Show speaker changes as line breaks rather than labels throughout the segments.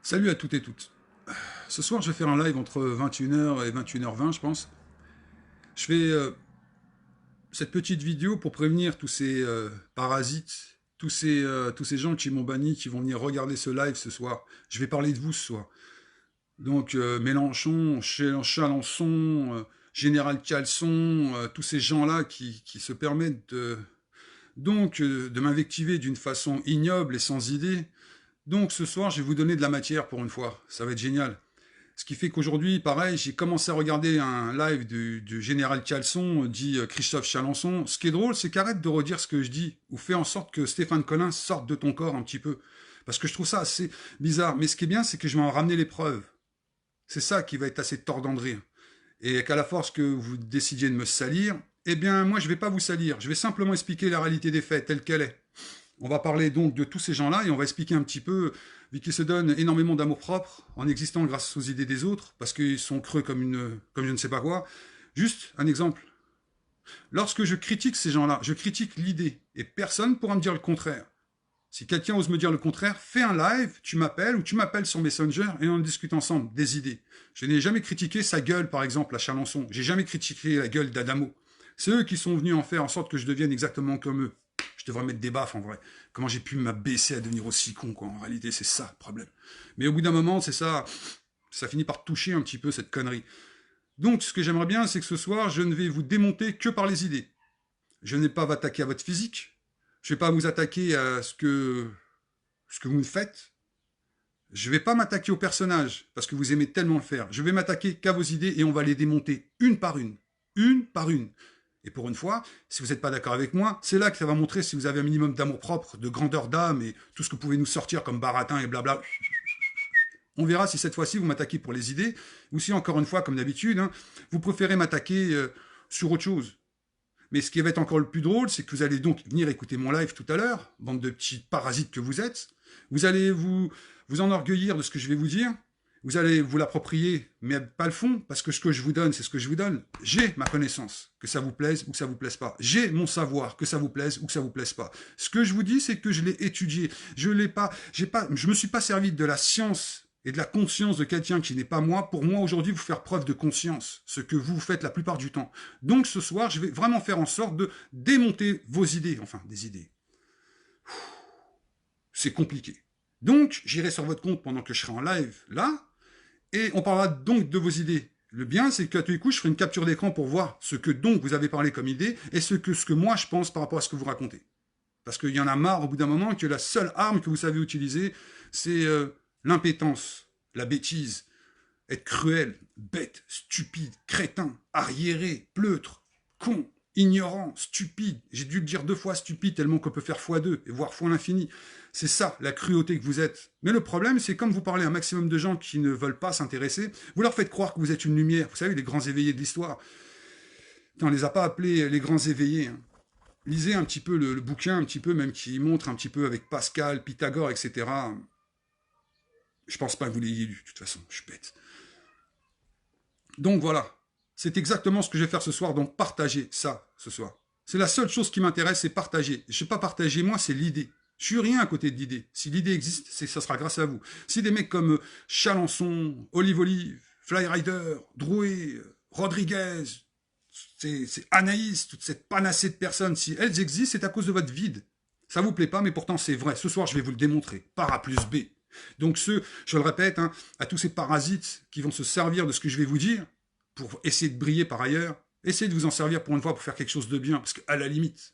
Salut à toutes et toutes. Ce soir, je vais faire un live entre 21h et 21h20, je pense. Je fais cette petite vidéo pour prévenir tous ces parasites, tous ces gens qui m'ont banni, qui vont venir regarder ce live ce soir. Je vais parler de vous ce soir. Donc Mélenchon, Chalençon, Général Caleçon, tous ces gens-là qui se permettent de m'invectiver d'une façon ignoble et sans idée. Donc ce soir, je vais vous donner de la matière pour une fois. Ça va être génial. Ce qui fait qu'aujourd'hui, pareil, j'ai commencé à regarder un live du général Caleçon, dit Christophe Chalençon. Ce qui est drôle, c'est qu'arrête de redire ce que je dis, ou fais en sorte que Stéphane Collin sorte de ton corps un petit peu. Parce que je trouve ça assez bizarre. Mais ce qui est bien, c'est que je vais en ramener les preuves. C'est ça qui va être assez tordant de rire. Et qu'à la force que vous décidiez de me salir, eh bien, moi, je ne vais pas vous salir. Je vais simplement expliquer la réalité des faits telle qu'elle est. On va parler donc de tous ces gens-là et on va expliquer un petit peu, vu qu'ils se donnent énormément d'amour-propre en existant grâce aux idées des autres, parce qu'ils sont creux comme je ne sais pas quoi. Juste un exemple. Lorsque je critique ces gens-là, je critique l'idée et personne ne pourra me dire le contraire. Si quelqu'un ose me dire le contraire, fais un live, tu m'appelles ou tu m'appelles sur Messenger et on discute ensemble des idées. Je n'ai jamais critiqué sa gueule, par exemple, à Chalençon. J'ai jamais critiqué la gueule d'Adamo. C'est eux qui sont venus en faire en sorte que je devienne exactement comme eux. Je devrais mettre des baffes en vrai. Comment j'ai pu m'abaisser à devenir aussi con, quoi. En réalité, c'est ça le problème. Mais au bout d'un moment, c'est ça. Ça finit par toucher un petit peu cette connerie. Donc, ce que j'aimerais bien, c'est que ce soir, je ne vais vous démonter que par les idées. Je n'ai pas à attaquer à votre physique. Je ne vais pas vous attaquer à ce que vous me faites. Je ne vais pas m'attaquer au personnage, parce que vous aimez tellement le faire. Je vais m'attaquer qu'à vos idées et on va les démonter une par une. Une par une. Et pour une fois, si vous n'êtes pas d'accord avec moi, c'est là que ça va montrer si vous avez un minimum d'amour-propre, de grandeur d'âme et tout ce que vous pouvez nous sortir comme baratin et blabla. On verra si cette fois-ci vous m'attaquez pour les idées, ou si encore une fois, comme d'habitude, hein, vous préférez m'attaquer sur autre chose. Mais ce qui va être encore le plus drôle, c'est que vous allez donc venir écouter mon live tout à l'heure, bande de petits parasites que vous êtes. Vous allez vous enorgueillir de ce que je vais vous dire. Vous allez vous l'approprier, mais pas le fond, parce que ce que je vous donne, c'est ce que je vous donne. J'ai ma connaissance, que ça vous plaise ou que ça vous plaise pas. J'ai mon savoir, que ça vous plaise ou que ça vous plaise pas. Ce que je vous dis, c'est que je l'ai étudié. Je me suis pas servi de la science et de la conscience de quelqu'un qui n'est pas moi, pour moi aujourd'hui vous faire preuve de conscience, ce que vous faites la plupart du temps. Donc ce soir, je vais vraiment faire en sorte de démonter vos idées, enfin des idées. C'est compliqué. Donc j'irai sur votre compte pendant que je serai en live là, et on parlera donc de vos idées. Le bien, c'est qu'à tous les coups, je ferai une capture d'écran pour voir ce que donc vous avez parlé comme idée et ce que moi je pense par rapport à ce que vous racontez. Parce qu'il y en a marre au bout d'un moment que la seule arme que vous savez utiliser, c'est l'impétence, la bêtise, être cruel, bête, stupide, crétin, arriéré, pleutre, con, ignorant, stupide. J'ai dû le dire 2 fois stupide tellement qu'on peut faire x2 et voire fois l'infini. C'est ça, la cruauté que vous êtes. Mais le problème, c'est comme vous parlez à un maximum de gens qui ne veulent pas s'intéresser, vous leur faites croire que vous êtes une lumière. Vous savez, les grands éveillés de l'histoire. On ne les a pas appelés les grands éveillés. Hein. Lisez un petit peu le bouquin, un petit peu, même qui montre un petit peu avec Pascal, Pythagore, etc. Je pense pas que vous l'ayez lu, de toute façon, je suis bête. Donc voilà, c'est exactement ce que je vais faire ce soir, donc partagez ça ce soir. C'est la seule chose qui m'intéresse, c'est partager. Je ne sais pas partager moi, c'est l'idée. Je suis rien à côté de l'idée. Si l'idée existe, ça sera grâce à vous. Si des mecs comme Chalençon, Olive, Flyrider, Drouet, Rodriguez, c'est Anaïs, toute cette panacée de personnes, si elles existent, c'est à cause de votre vide. Ça vous plaît pas, mais pourtant c'est vrai. Ce soir, je vais vous le démontrer. Par A plus B. Donc je le répète, hein, à tous ces parasites qui vont se servir de ce que je vais vous dire, pour essayer de briller par ailleurs, essayez de vous en servir pour une fois pour faire quelque chose de bien, parce qu'à la limite,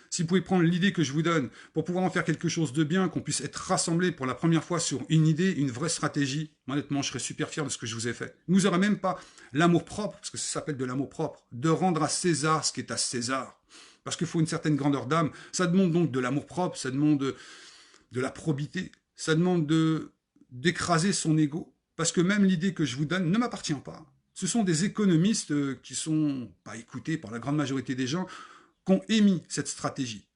si vous pouvez prendre l'idée que je vous donne pour pouvoir en faire quelque chose de bien, qu'on puisse être rassemblés pour la première fois sur une idée, une vraie stratégie, honnêtement, je serais super fier de ce que je vous ai fait. Vous n'aurez même pas l'amour propre, parce que ça s'appelle de l'amour propre, de rendre à César ce qui est à César. Parce qu'il faut une certaine grandeur d'âme. Ça demande donc de l'amour propre, ça demande de la probité, ça demande d'écraser son ego. Parce que même l'idée que je vous donne ne m'appartient pas. Ce sont des économistes qui sont pas écoutés par la grande majorité des gens, qui ont émis cette stratégie.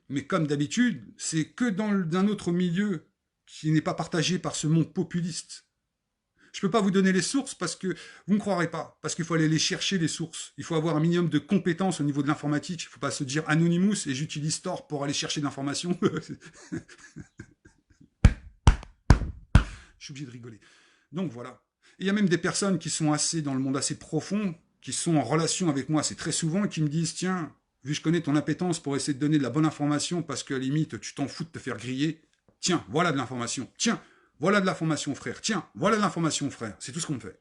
Mais comme d'habitude, c'est que dans un autre milieu qui n'est pas partagé par ce monde populiste. Je ne peux pas vous donner les sources parce que vous ne croirez pas, parce qu'il faut aller les chercher, les sources. Il faut avoir un minimum de compétences au niveau de l'informatique. Il ne faut pas se dire Anonymous et j'utilise Tor pour aller chercher l'information. Je suis obligé de rigoler. Donc voilà. Et il y a même des personnes qui sont assez dans le monde assez profond, qui sont en relation avec moi, c'est très souvent, qui me disent, tiens, vu que je connais ton impétence pour essayer de donner de la bonne information, parce que à la limite, tu t'en fous de te faire griller, tiens, voilà de l'information. Tiens, voilà de l'information, frère. Tiens, voilà de l'information, frère. C'est tout ce qu'on me fait.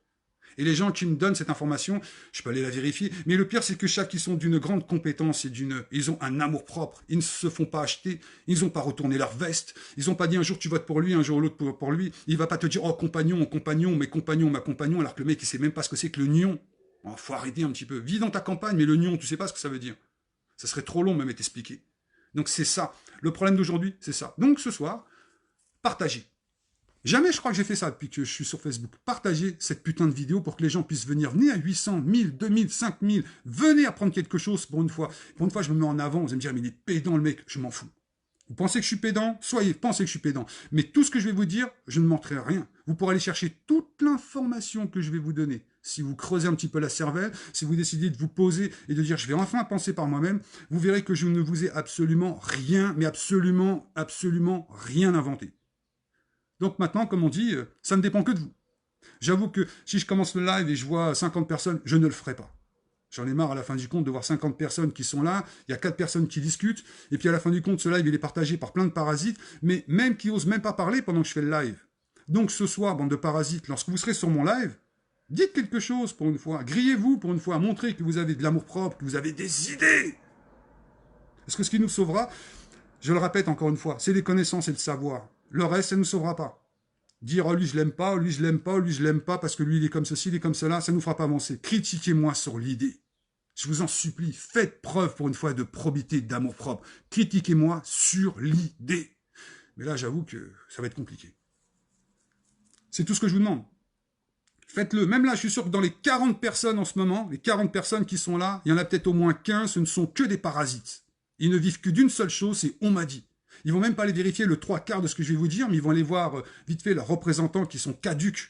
Et les gens qui me donnent cette information, je peux aller la vérifier. Mais le pire, c'est que chaque, ils sont d'une grande compétence et ils ont un amour propre. Ils ne se font pas acheter. Ils n'ont pas retourné leur veste. Ils n'ont pas dit un jour tu votes pour lui, un jour l'autre pour lui. Il va pas te dire, oh, compagnon, compagnon, mes compagnons, ma compagnon, alors que le mec, il sait même pas ce que c'est que le nion. Oh, faut arrêter un petit peu. Vis dans ta campagne, mais le nion, tu sais pas ce que ça veut dire. Ça serait trop long même à t'expliquer. Donc c'est ça. Le problème d'aujourd'hui, c'est ça. Donc ce soir, partagez. Jamais je crois que j'ai fait ça depuis que je suis sur Facebook. Partagez cette putain de vidéo pour que les gens puissent venir. Venez à 800, 1000, 2000, 5000. Venez apprendre quelque chose pour une fois. Pour une fois, je me mets en avant. Vous allez me dire, mais il est pédant le mec. Je m'en fous. Vous pensez que je suis pédant? Soyez, pensez que je suis pédant. Mais tout ce que je vais vous dire, je ne mentirai rien. Vous pourrez aller chercher toute l'information que je vais vous donner. Si vous creusez un petit peu la cervelle, si vous décidez de vous poser et de dire, je vais enfin penser par moi-même, vous verrez que je ne vous ai absolument rien, mais absolument rien inventé. Donc maintenant, comme on dit, ça ne dépend que de vous. J'avoue que si je commence le live et je vois 50 personnes, je ne le ferai pas. J'en ai marre à la fin du compte de voir 50 personnes qui sont là, il y a 4 personnes qui discutent, et puis à la fin du compte, ce live, il est partagé par plein de parasites, mais même qui n'osent même pas parler pendant que je fais le live. Donc ce soir, bande de parasites, lorsque vous serez sur mon live, dites quelque chose pour une fois, grillez-vous pour une fois, montrez que vous avez de l'amour-propre, que vous avez des idées. Parce que ce qui nous sauvera, je le répète encore une fois, c'est les connaissances et le savoir. Le reste, ça ne nous sauvera pas. Dire, oh, lui, je l'aime pas, lui, je l'aime pas, lui, je l'aime pas, parce que lui, il est comme ceci, il est comme cela, ça ne nous fera pas avancer. Critiquez-moi sur l'idée. Je vous en supplie, faites preuve pour une fois de probité, d'amour-propre. Critiquez-moi sur l'idée. Mais là, j'avoue que ça va être compliqué. C'est tout ce que je vous demande. Faites-le. Même là, je suis sûr que dans les 40 personnes en ce moment, les 40 personnes qui sont là, il y en a peut-être au moins 15, ce ne sont que des parasites. Ils ne vivent que d'une seule chose, c'est on m'a dit. Ils vont même pas aller vérifier le 3/4 de ce que je vais vous dire, mais ils vont aller voir vite fait leurs représentants qui sont caduques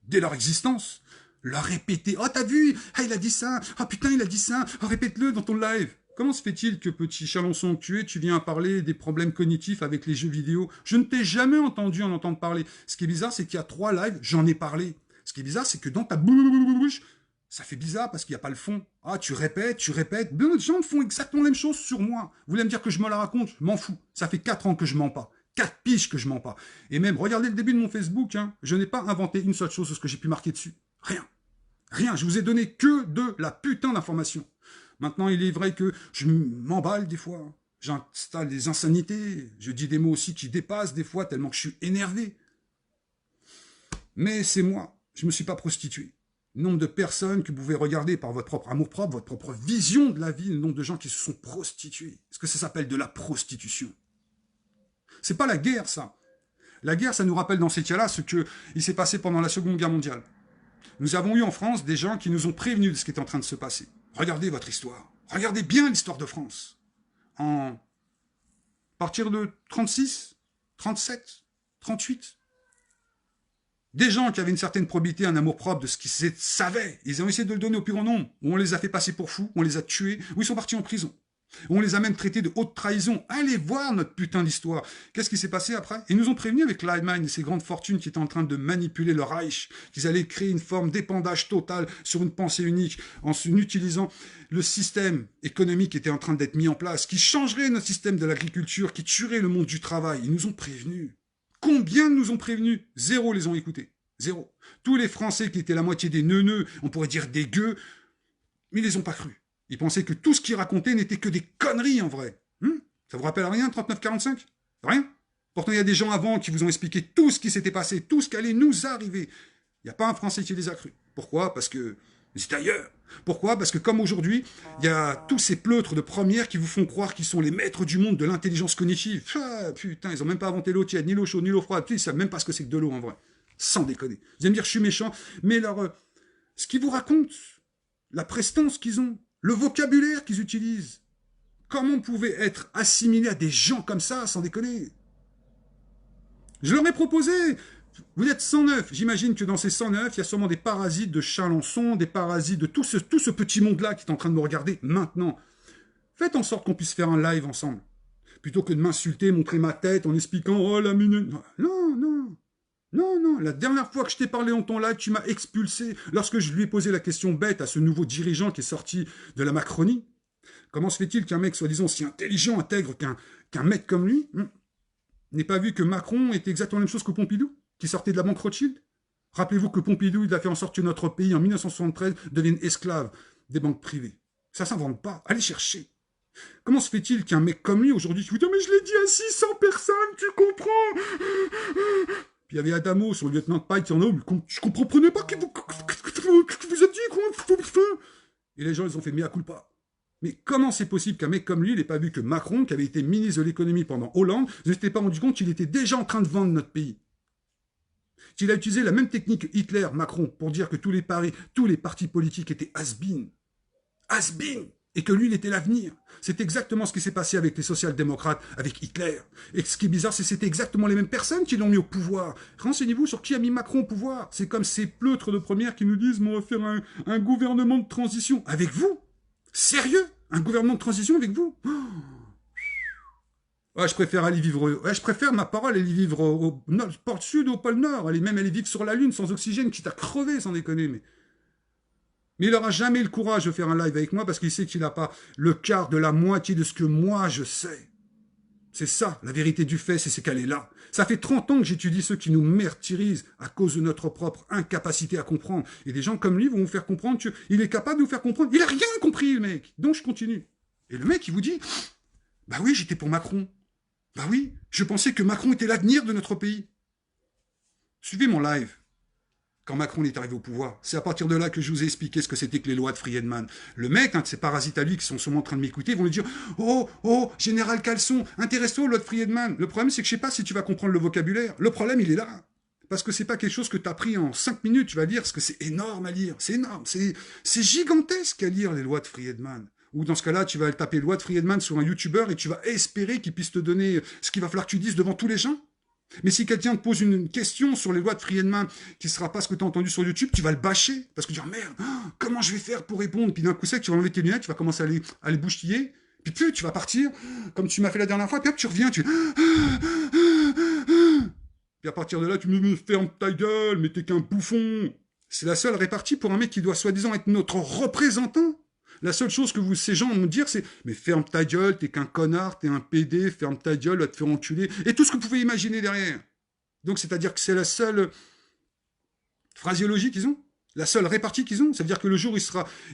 dès leur existence, leur répéter « Oh, t'as vu? Ah, il a dit ça! Ah, putain, il a dit ça! Oh, répète-le dans ton live !» Comment se fait-il que, petit chalençon que tu viens à parler des problèmes cognitifs avec les jeux vidéo? Je ne t'ai jamais entendu en entendre parler. Ce qui est bizarre, c'est qu'il y a 3 lives, j'en ai parlé. Ce qui est bizarre, c'est que dans ta bouche, ça fait bizarre parce qu'il n'y a pas le fond. Ah, tu répètes. D'autres gens font exactement la même chose sur moi. Vous voulez me dire que je me la raconte? Je m'en fous. Ça fait 4 ans que je mens pas. 4 piges que je mens pas. Et même, regardez le début de mon Facebook, hein, je n'ai pas inventé une seule chose sur ce que j'ai pu marquer dessus. Rien. Rien. Je vous ai donné que de la putain d'informations. Maintenant, il est vrai que je m'emballe des fois. J'installe des insanités. Je dis des mots aussi qui dépassent des fois tellement que je suis énervé. Mais c'est moi. Je ne me suis pas prostitué. Le nombre de personnes que vous pouvez regarder par votre propre amour-propre, votre propre vision de la vie, le nombre de gens qui se sont prostitués. Est-ce que ça s'appelle de la prostitution? C'est pas la guerre, ça. La guerre, ça nous rappelle dans ces cas-là ce qu'il s'est passé pendant la Seconde Guerre mondiale. Nous avons eu en France des gens qui nous ont prévenus de ce qui était en train de se passer. Regardez votre histoire. Regardez bien l'histoire de France. À partir de 36, 37, 38, des gens qui avaient une certaine probité, un amour-propre de ce qu'ils savaient, ils ont essayé de le donner au plus grand nombre, ou on les a fait passer pour fous, on les a tués, ou ils sont partis en prison. On les a même traités de haute trahison. Allez voir notre putain d'histoire. Qu'est-ce qui s'est passé après? Ils nous ont prévenus avec Liebman et ces grandes fortunes qui étaient en train de manipuler le Reich, qu'ils allaient créer une forme d'épandage total sur une pensée unique, en utilisant le système économique qui était en train d'être mis en place, qui changerait notre système de l'agriculture, qui tuerait le monde du travail. Ils nous ont prévenus. Combien nous ont prévenus? 0 les ont écoutés. 0. Tous les Français qui étaient la moitié des neuneux, on pourrait dire des gueux, mais ils les ont pas cru. Ils pensaient que tout ce qu'ils racontaient n'était que des conneries en vrai. Ça vous rappelle rien, 39-45? Rien. Pourtant, il y a des gens avant qui vous ont expliqué tout ce qui s'était passé, tout ce qui allait nous arriver. Il n'y a pas un Français qui les a cru. Pourquoi? Parce que c'est ailleurs. Pourquoi? Parce que comme aujourd'hui, il y a tous ces pleutres de première qui vous font croire qu'ils sont les maîtres du monde de l'intelligence cognitive. Ah, putain, ils n'ont même pas inventé l'eau tiède, ni l'eau chaude, ni l'eau froide. Ils ne savent même pas ce que c'est que de l'eau en vrai. Sans déconner. Vous allez me dire, je suis méchant, mais ce qu'ils vous racontent, la prestance qu'ils ont, le vocabulaire qu'ils utilisent, comment on pouvait être assimilé à des gens comme ça, sans déconner? Je leur ai proposé, vous êtes 109, j'imagine que dans ces 109, il y a sûrement des parasites de Chalençon, des parasites de tout ce petit monde-là qui est en train de me regarder maintenant. Faites en sorte qu'on puisse faire un live ensemble, plutôt que de m'insulter, montrer ma tête en expliquant « Oh, la minute !» Non, non. Non, non, la dernière fois que je t'ai parlé en ton live, tu m'as expulsé lorsque je lui ai posé la question bête à ce nouveau dirigeant qui est sorti de la Macronie. Comment se fait-il qu'un mec soi-disant aussi intelligent, intègre qu'un mec comme lui n'ait pas vu que Macron était exactement la même chose que Pompidou, qui sortait de la banque Rothschild? Rappelez-vous que Pompidou, il a fait en sorte que notre pays, en 1973, devienne esclave des banques privées. Ça ne s'invente pas. Allez chercher. Comment se fait-il qu'un mec comme lui, aujourd'hui, qui vous dit « Mais je l'ai dit à 600 personnes, tu comprends ?» Puis il y avait Adamo sur le lieutenant Pike qui en a « Je ne comprenais pas que vous êtes dit quoi ?» Et les gens, ils ont fait « Mea culpa ». Mais comment c'est possible qu'un mec comme lui n'ait pas vu que Macron, qui avait été ministre de l'économie pendant Hollande, ne s'était pas rendu compte qu'il était déjà en train de vendre notre pays? Qu'il a utilisé la même technique que Hitler, Macron, pour dire que tous les partis politiques étaient has-been. Has-been. Et que lui, il était l'avenir. C'est exactement ce qui s'est passé avec les social-démocrates, avec Hitler. Et ce qui est bizarre, c'est que c'était exactement les mêmes personnes qui l'ont mis au pouvoir. Renseignez-vous sur qui a mis Macron au pouvoir. C'est comme ces pleutres de première qui nous disent « On va faire un gouvernement de transition. » Avec vous? Sérieux? Un gouvernement de transition avec vous? Ouais, je préfère aller vivre... Ouais, je préfère, ma parole, aller vivre au pôle sud, au pôle nord. Aller vivre sur la Lune sans oxygène, quitte à crever, sans déconner. Mais il n'aura jamais le courage de faire un live avec moi parce qu'il sait qu'il n'a pas le quart de la moitié de ce que moi je sais. C'est ça, la vérité du fait, c'est qu'elle est là. Ça fait 30 ans que j'étudie ceux qui nous martyrisent à cause de notre propre incapacité à comprendre. Et des gens comme lui vont vous faire comprendre qu'il est capable de vous faire comprendre. Il n'a rien compris, le mec. Donc je continue. Et le mec, il vous dit, bah oui, j'étais pour Macron. Bah oui, je pensais que Macron était l'avenir de notre pays. Suivez mon live. Quand Macron est arrivé au pouvoir. C'est à partir de là que je vous ai expliqué ce que c'était que les lois de Friedman. Le mec, un de ces parasites à lui qui sont sûrement en train de m'écouter, vont lui dire « Oh, général Caleçon, intéresse-toi aux lois de Friedman. » Le problème, c'est que je ne sais pas si tu vas comprendre le vocabulaire. Le problème, il est là. Parce que c'est pas quelque chose que tu as pris en 5 minutes, tu vas lire, parce que c'est énorme à lire. C'est énorme, c'est gigantesque à lire les lois de Friedman. Ou dans ce cas-là, tu vas taper loi de Friedman sur un YouTuber et tu vas espérer qu'il puisse te donner ce qu'il va falloir que tu dises devant tous les gens. Mais si quelqu'un te pose une question sur les lois de Friedman qui ne sera pas ce que tu as entendu sur YouTube, tu vas le bâcher. Parce que tu vas dire, merde, comment je vais faire pour répondre? Puis d'un coup sec, tu vas enlever tes lunettes, tu vas commencer à les boustiller. Puis tu vas partir, comme tu m'as fait la dernière fois, puis hop, tu reviens, puis à partir de là, tu me fermes ta gueule, mais t'es qu'un bouffon. C'est la seule répartie pour un mec qui doit soi-disant être notre représentant. La seule chose que ces gens vont dire, c'est « Mais ferme ta gueule, t'es qu'un connard, t'es un PD, ferme ta gueule, va te faire enculer. » Et tout ce que vous pouvez imaginer derrière. Donc, c'est-à-dire que c'est la seule phraséologie qu'ils ont, la seule répartie qu'ils ont. Ça veut dire que le jour où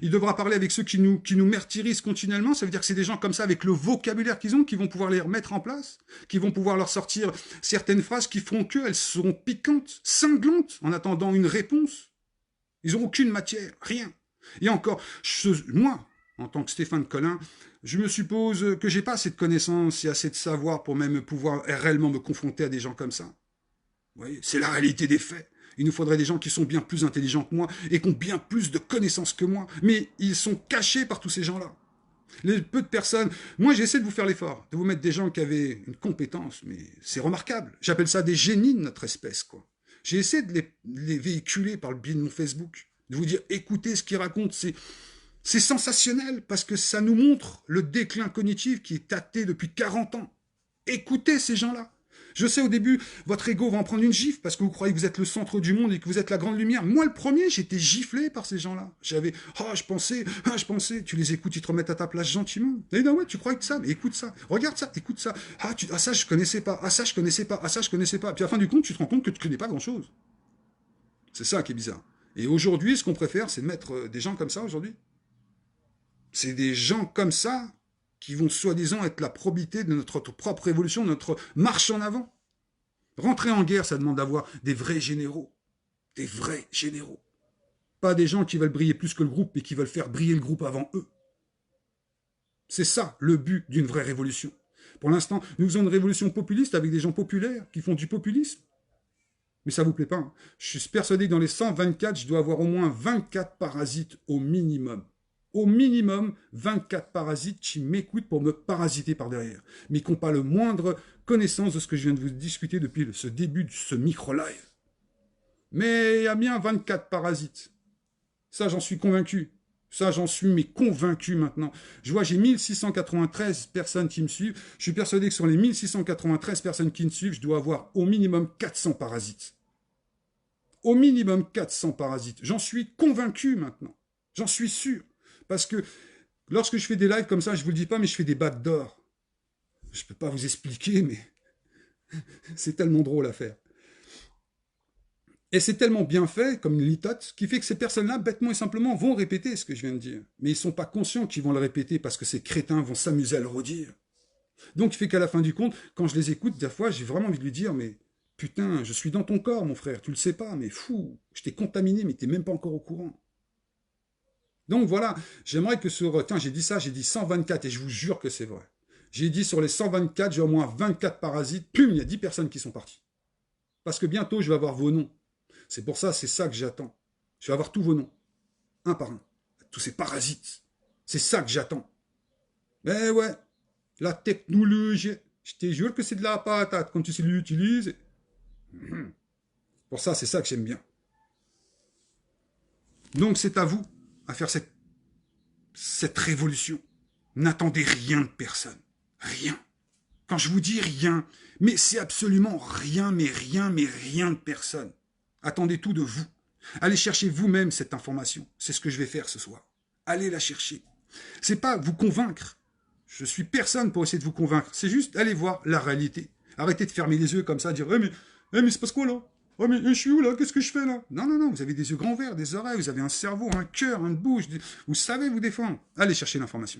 il devra parler avec ceux qui nous martyrisent continuellement, ça veut dire que c'est des gens comme ça, avec le vocabulaire qu'ils ont, qui vont pouvoir les remettre en place, qui vont pouvoir leur sortir certaines phrases qui feront qu'elles seront piquantes, cinglantes, en attendant une réponse. Ils n'ont aucune matière, rien. Et encore, moi, en tant que Stéphane Collin, je me suppose que j'ai pas assez de connaissances et assez de savoir pour même pouvoir réellement me confronter à des gens comme ça. Vous voyez, c'est la réalité des faits. Il nous faudrait des gens qui sont bien plus intelligents que moi et qui ont bien plus de connaissances que moi. Mais ils sont cachés par tous ces gens-là. Les peu de personnes... Moi, j'essaie de vous faire l'effort, de vous mettre des gens qui avaient une compétence, mais c'est remarquable. J'appelle ça des génies de notre espèce, quoi. J'ai essayé de les véhiculer par le biais de mon Facebook, de vous dire, écoutez ce qu'ils racontent, c'est sensationnel, parce que ça nous montre le déclin cognitif qui est tâté depuis 40 ans. Écoutez ces gens-là. Je sais, au début, votre ego va en prendre une gifle, parce que vous croyez que vous êtes le centre du monde et que vous êtes la grande lumière. Moi, le premier, j'étais giflé par ces gens-là. J'avais, je pensais, tu les écoutes, ils te remettent à ta place gentiment. Et non, ouais, tu crois que ça, mais écoute ça, regarde ça, écoute ça. Ça, je connaissais pas, ça, je connaissais pas, ça, je connaissais pas. Puis à la fin du compte, tu te rends compte que tu connais pas grand-chose. C'est ça qui est bizarre. Et aujourd'hui, ce qu'on préfère, c'est mettre des gens comme ça, aujourd'hui. C'est des gens comme ça qui vont soi-disant être la probité de notre propre évolution, notre marche en avant. Rentrer en guerre, ça demande d'avoir des vrais généraux. Des vrais généraux. Pas des gens qui veulent briller plus que le groupe, mais qui veulent faire briller le groupe avant eux. C'est ça, le but d'une vraie révolution. Pour l'instant, nous faisons une révolution populiste avec des gens populaires qui font du populisme. Mais ça ne vous plaît pas, hein. Je suis persuadé que dans les 124, je dois avoir au moins 24 parasites au minimum. Au minimum, 24 parasites qui m'écoutent pour me parasiter par derrière, mais qui n'ont pas le moindre connaissance de ce que je viens de vous discuter depuis ce début de ce micro-live. Mais il y a bien 24 parasites. Ça, j'en suis convaincu. Ça, j'en suis convaincu maintenant. Je vois, j'ai 1693 personnes qui me suivent. Je suis persuadé que sur les 1693 personnes qui me suivent, je dois avoir au minimum 400 parasites. au minimum 400 parasites. J'en suis convaincu maintenant. J'en suis sûr. Parce que lorsque je fais des lives comme ça, je ne vous le dis pas, mais je fais des backdoors. Je ne peux pas vous expliquer, mais c'est tellement drôle à faire. Et c'est tellement bien fait, comme une litote, qui fait que ces personnes-là, bêtement et simplement, vont répéter ce que je viens de dire. Mais ils ne sont pas conscients qu'ils vont le répéter parce que ces crétins vont s'amuser à le redire. Donc, il fait qu'à la fin du compte, quand je les écoute, des fois, j'ai vraiment envie de lui dire, mais putain, je suis dans ton corps, mon frère, tu le sais pas, mais fou, je t'ai contaminé, mais tu n'es même pas encore au courant. Donc voilà, j'aimerais que sur... Tiens, j'ai dit ça, j'ai dit 124, et je vous jure que c'est vrai. J'ai dit sur les 124, j'ai au moins 24 parasites, pum, il y a 10 personnes qui sont parties. Parce que bientôt, je vais avoir vos noms. C'est pour ça, c'est ça que j'attends. Je vais avoir tous vos noms, un par un. Tous ces parasites. C'est ça que j'attends. Mais ouais, la technologie, je te jure que c'est de la patate quand tu sais l'utiliser. Pour ça, c'est ça que j'aime bien. Donc, c'est à vous à faire cette révolution. N'attendez rien de personne. Rien. Quand je vous dis rien, mais c'est absolument rien, mais rien, mais rien de personne. Attendez tout de vous. Allez chercher vous-même cette information. C'est ce que je vais faire ce soir. Allez la chercher. C'est pas vous convaincre. Je suis personne pour essayer de vous convaincre. C'est juste aller voir la réalité. Arrêtez de fermer les yeux comme ça, dire mais c'est passe quoi là? Oh mais je suis où là? Qu'est-ce que je fais là? Non, non, non, vous avez des yeux grands ouverts, des oreilles, vous avez un cerveau, un cœur, une bouche. Vous savez vous défendre. Allez chercher l'information.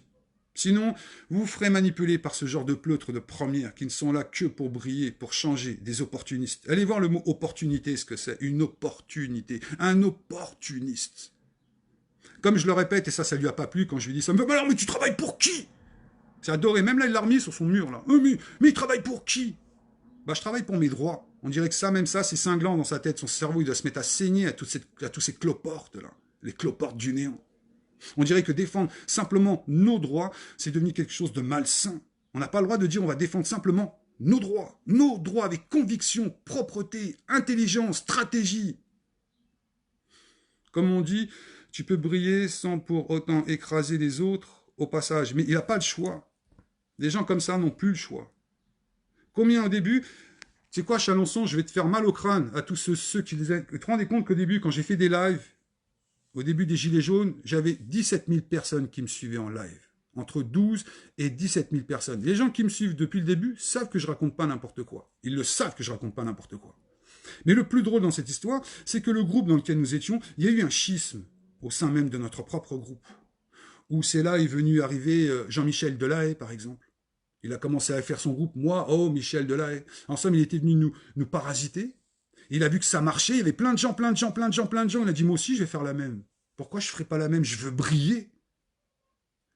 Sinon, vous vous ferez manipuler par ce genre de pleutres de première qui ne sont là que pour briller, pour changer, des opportunistes. Allez voir le mot opportunité, ce que c'est. Une opportunité. Un opportuniste. Comme je le répète, et ça lui a pas plu quand je lui dis ça. Mais alors, mais tu travailles pour qui? C'est adoré. Même là, il l'a remis sur son mur, là. Mais il travaille pour qui? Bah, je travaille pour mes droits. On dirait que ça, même ça, c'est cinglant dans sa tête. Son cerveau, il doit se mettre à saigner à tous ces cloportes, là. Les cloportes du néant. On dirait que défendre simplement nos droits, c'est devenu quelque chose de malsain. On n'a pas le droit de dire on va défendre simplement nos droits avec conviction, propreté, intelligence, stratégie. Comme on dit, tu peux briller sans pour autant écraser les autres au passage, mais il n'a pas le choix. Des gens comme ça n'ont plus le choix. Combien au début? Tu sais quoi, Chalonçon, je vais te faire mal au crâne à tous ceux qui... Tu te rendais compte qu'au début, quand j'ai fait des lives, au début des Gilets jaunes, j'avais 17 000 personnes qui me suivaient en live. Entre 12 et 17 000 personnes. Les gens qui me suivent depuis le début savent que je raconte pas n'importe quoi. Ils le savent que je raconte pas n'importe quoi. Mais le plus drôle dans cette histoire, c'est que le groupe dans lequel nous étions, il y a eu un schisme au sein même de notre propre groupe. Où c'est là est venu arriver Jean-Michel Delahaye, par exemple. Il a commencé à faire son groupe, moi, oh, Michel Delahaye. En somme, il était venu nous parasiter. Il a vu que ça marchait, il y avait plein de gens. Il a dit, moi aussi, je vais faire la même. Pourquoi je ne ferai pas la même? Je veux briller.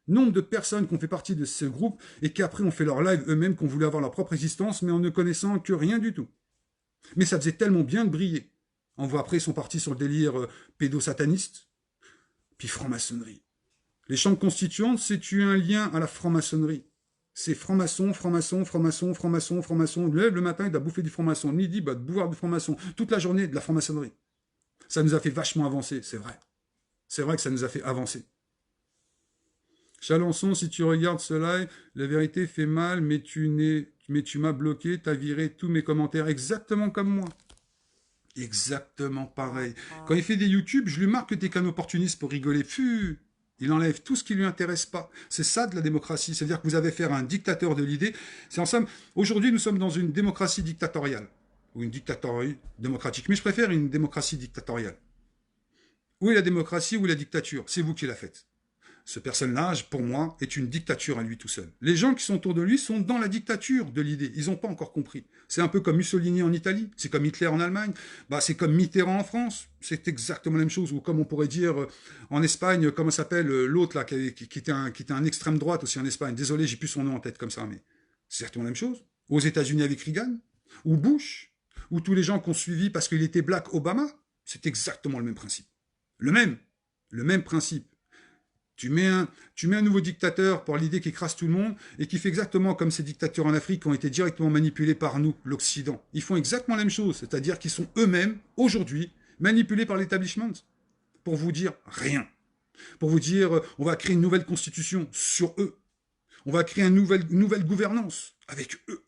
Nombre de personnes qui ont fait partie de ce groupe et qui après ont fait leur live eux-mêmes, qui ont voulu avoir leur propre existence, mais en ne connaissant que rien du tout. Mais ça faisait tellement bien de briller. On voit après, ils sont partis sur le délire pédosataniste, puis franc-maçonnerie. Les chambres constituantes, c'est un lien à la franc-maçonnerie. C'est franc-maçon, franc-maçon, franc-maçon, franc-maçon, franc-maçon. Le matin, il doit bouffer du franc-maçon. Le midi, il doit boire du franc-maçon. Toute la journée, de la franc-maçonnerie. Ça nous a fait vachement avancer, c'est vrai. C'est vrai que ça nous a fait avancer. Chalonçon, si tu regardes ce live, la vérité fait mal, mais tu m'as bloqué, t'as viré tous mes commentaires exactement comme moi. Exactement pareil. Quand il fait des YouTube, je lui marque que t'es qu'un opportuniste pour rigoler. Pfuh. Il enlève tout ce qui ne lui intéresse pas. C'est ça de la démocratie. C'est-à-dire que vous avez affaire à un dictateur de l'idée. C'est en somme, aujourd'hui, nous sommes dans une démocratie dictatoriale. Ou une dictatoriale démocratique. Mais je préfère une démocratie dictatoriale. Où est la démocratie, où est la dictature? C'est vous qui la faites. Ce personnage, pour moi, est une dictature à lui tout seul. Les gens qui sont autour de lui sont dans la dictature de l'idée. Ils n'ont pas encore compris. C'est un peu comme Mussolini en Italie, c'est comme Hitler en Allemagne, c'est comme Mitterrand en France. C'est exactement la même chose. Ou comme on pourrait dire en Espagne, comment s'appelle l'autre là, qui était un extrême droite aussi en Espagne. Désolé, j'ai plus son nom en tête comme ça, mais c'est exactement la même chose. Aux États-Unis avec Reagan, ou Bush, ou tous les gens qu'on suivi parce qu'il était black Obama, c'est exactement le même principe. Le même principe. Tu mets un nouveau dictateur pour l'idée qui écrase tout le monde et qui fait exactement comme ces dictateurs en Afrique qui ont été directement manipulés par nous, l'Occident. Ils font exactement la même chose, c'est-à-dire qu'ils sont eux-mêmes, aujourd'hui, manipulés par l'établissement pour vous dire rien. Pour vous dire, on va créer une nouvelle constitution sur eux. On va créer une nouvelle gouvernance avec eux.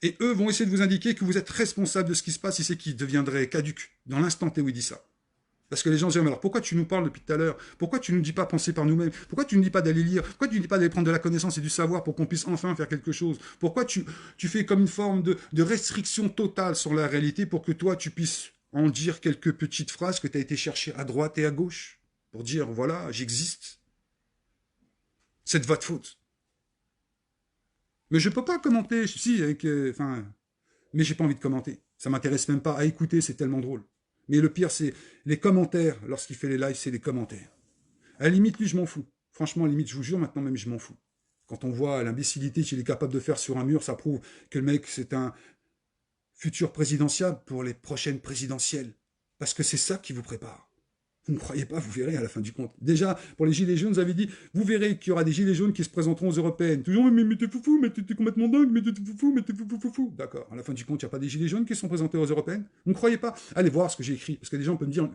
Et eux vont essayer de vous indiquer que vous êtes responsable de ce qui se passe et c'est qui deviendrait caduque dans l'instant T où il dit ça. Parce que les gens se disent, alors pourquoi tu nous parles depuis tout à l'heure? Pourquoi tu ne nous dis pas penser par nous-mêmes? Pourquoi tu ne nous dis pas d'aller lire? Pourquoi tu ne nous dis pas d'aller prendre de la connaissance et du savoir pour qu'on puisse enfin faire quelque chose? Pourquoi tu fais comme une forme de restriction totale sur la réalité pour que toi, tu puisses en dire quelques petites phrases que tu as été chercher à droite et à gauche pour dire, voilà, j'existe. C'est de votre faute. Mais je ne peux pas commenter, si, avec, mais j'ai pas envie de commenter. Ça m'intéresse même pas à écouter, c'est tellement drôle. Mais le pire, c'est les commentaires. Lorsqu'il fait les lives, c'est les commentaires. À la limite, lui, je m'en fous. Franchement, à la limite, je vous jure, maintenant même, je m'en fous. Quand on voit l'imbécilité qu'il est capable de faire sur un mur, ça prouve que le mec, c'est un futur présidentiable pour les prochaines présidentielles. Parce que c'est ça qui vous prépare. Vous ne croyez pas, vous verrez à la fin du compte. Déjà, pour les gilets jaunes, vous avez dit, vous verrez qu'il y aura des gilets jaunes qui se présenteront aux européennes. Toujours, mais t'es foufou, mais t'es complètement dingue, mais t'es foufou, mais t'es foufou. D'accord, à la fin du compte, il n'y a pas des gilets jaunes qui sont présentés aux européennes. Vous ne croyez pas? Allez voir ce que j'ai écrit, parce que des gens peuvent me dire,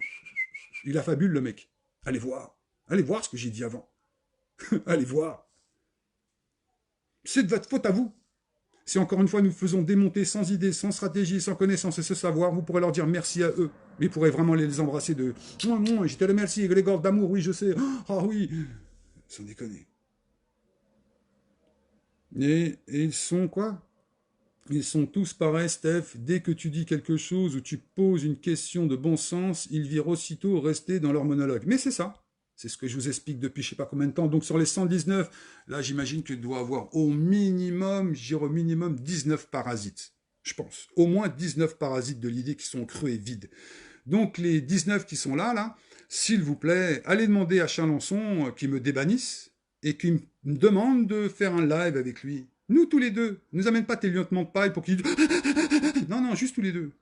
il a fabule le mec. Allez voir ce que j'ai dit avant. Allez voir. C'est de votre faute à vous. Si encore une fois nous faisons démonter sans idée, sans stratégie, sans connaissance et ce savoir, vous pourrez leur dire merci à eux. Mais vous pourrez vraiment les embrasser de « Non, j'étais le merci, les gorges d'amour, oui, je sais. Ah oui !» Sans déconner. Et ils sont quoi? Ils sont tous pareils, Steph. Dès que tu dis quelque chose ou tu poses une question de bon sens, ils virent aussitôt rester dans leur monologue. Mais c'est ça. C'est ce que je vous explique depuis je ne sais pas combien de temps. Donc sur les 119, là j'imagine que doit avoir au minimum, je dirais au minimum 19 parasites. Je pense. Au moins 19 parasites de l'idée qui sont creux et vides. Donc les 19 qui sont là, s'il vous plaît, allez demander à Chalençon qu'il me débannisse et qu'il me demande de faire un live avec lui. Nous tous les deux. Ne nous amène pas tes lieutenants de paille pour qu'ils... Non, juste tous les deux.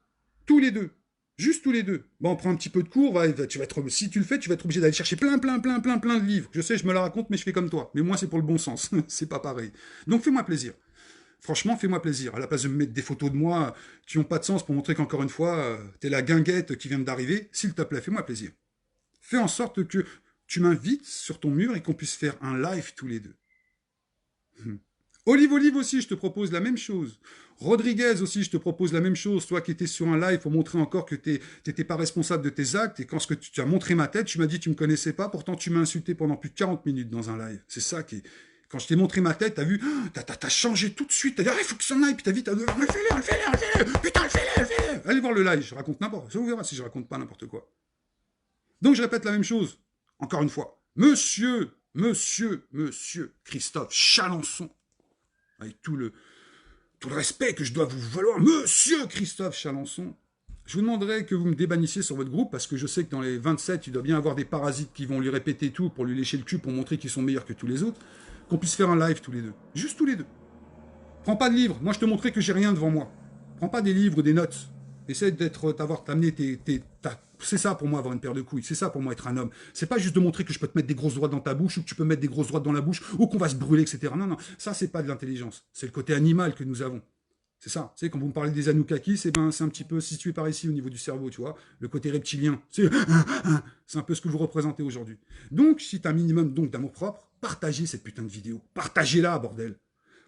Tous les deux. Juste tous les deux. Bon, on prend un petit peu de cours, tu vas être, si tu le fais, tu vas être obligé d'aller chercher plein de livres. Je sais, je me la raconte, mais je fais comme toi. Mais moi, c'est pour le bon sens. C'est pas pareil. Donc, fais-moi plaisir. Franchement, fais-moi plaisir. À la place de me mettre des photos de moi qui n'ont pas de sens pour montrer qu'encore une fois, t'es la guinguette qui vient d'arriver, s'il te plaît, fais-moi plaisir. Fais en sorte que tu m'invites sur ton mur et qu'on puisse faire un live tous les deux. Olive aussi, je te propose la même chose. Rodriguez aussi, je te propose la même chose. Toi qui étais sur un live pour montrer encore que tu n'étais pas responsable de tes actes. Et quand tu as montré ma tête, tu m'as dit que tu ne me connaissais pas. Pourtant, tu m'as insulté pendant plus de 40 minutes dans un live. C'est ça qui est... Quand je t'ai montré ma tête, t'as vu, t'as changé tout de suite. T'as dit, il faut que ça en aille. Puis t'as dit, fais-le. Putain, fais-le. Allez voir le live, je raconte n'importe quoi. Vous verrez si je raconte pas n'importe quoi. Donc je répète la même chose. Encore une fois. Monsieur Christophe Chalençon. Avec tout le respect que je dois vous valoir, monsieur Christophe Chalençon, je vous demanderai que vous me débannissiez sur votre groupe, parce que je sais que dans les 27, il doit bien avoir des parasites qui vont lui répéter tout pour lui lécher le cul, pour montrer qu'ils sont meilleurs que tous les autres, qu'on puisse faire un live tous les deux. Juste tous les deux. Prends pas de livres. Moi, je te montrais que j'ai rien devant moi. Prends pas des livres, des notes. Essaie t'amener c'est ça pour moi avoir une paire de couilles, c'est ça pour moi être un homme. C'est pas juste de montrer que je peux te mettre des grosses droites dans ta bouche ou que tu peux mettre des grosses droites dans la bouche ou qu'on va se brûler, etc. Non, ça c'est pas de l'intelligence. C'est le côté animal que nous avons. C'est ça. Tu sais, quand vous me parlez des Anunnakis, c'est un petit peu situé par ici au niveau du cerveau, tu vois. Le côté reptilien. C'est un peu ce que vous représentez aujourd'hui. Donc, si tu as un minimum d'amour propre, partagez cette putain de vidéo. Partagez-la, bordel.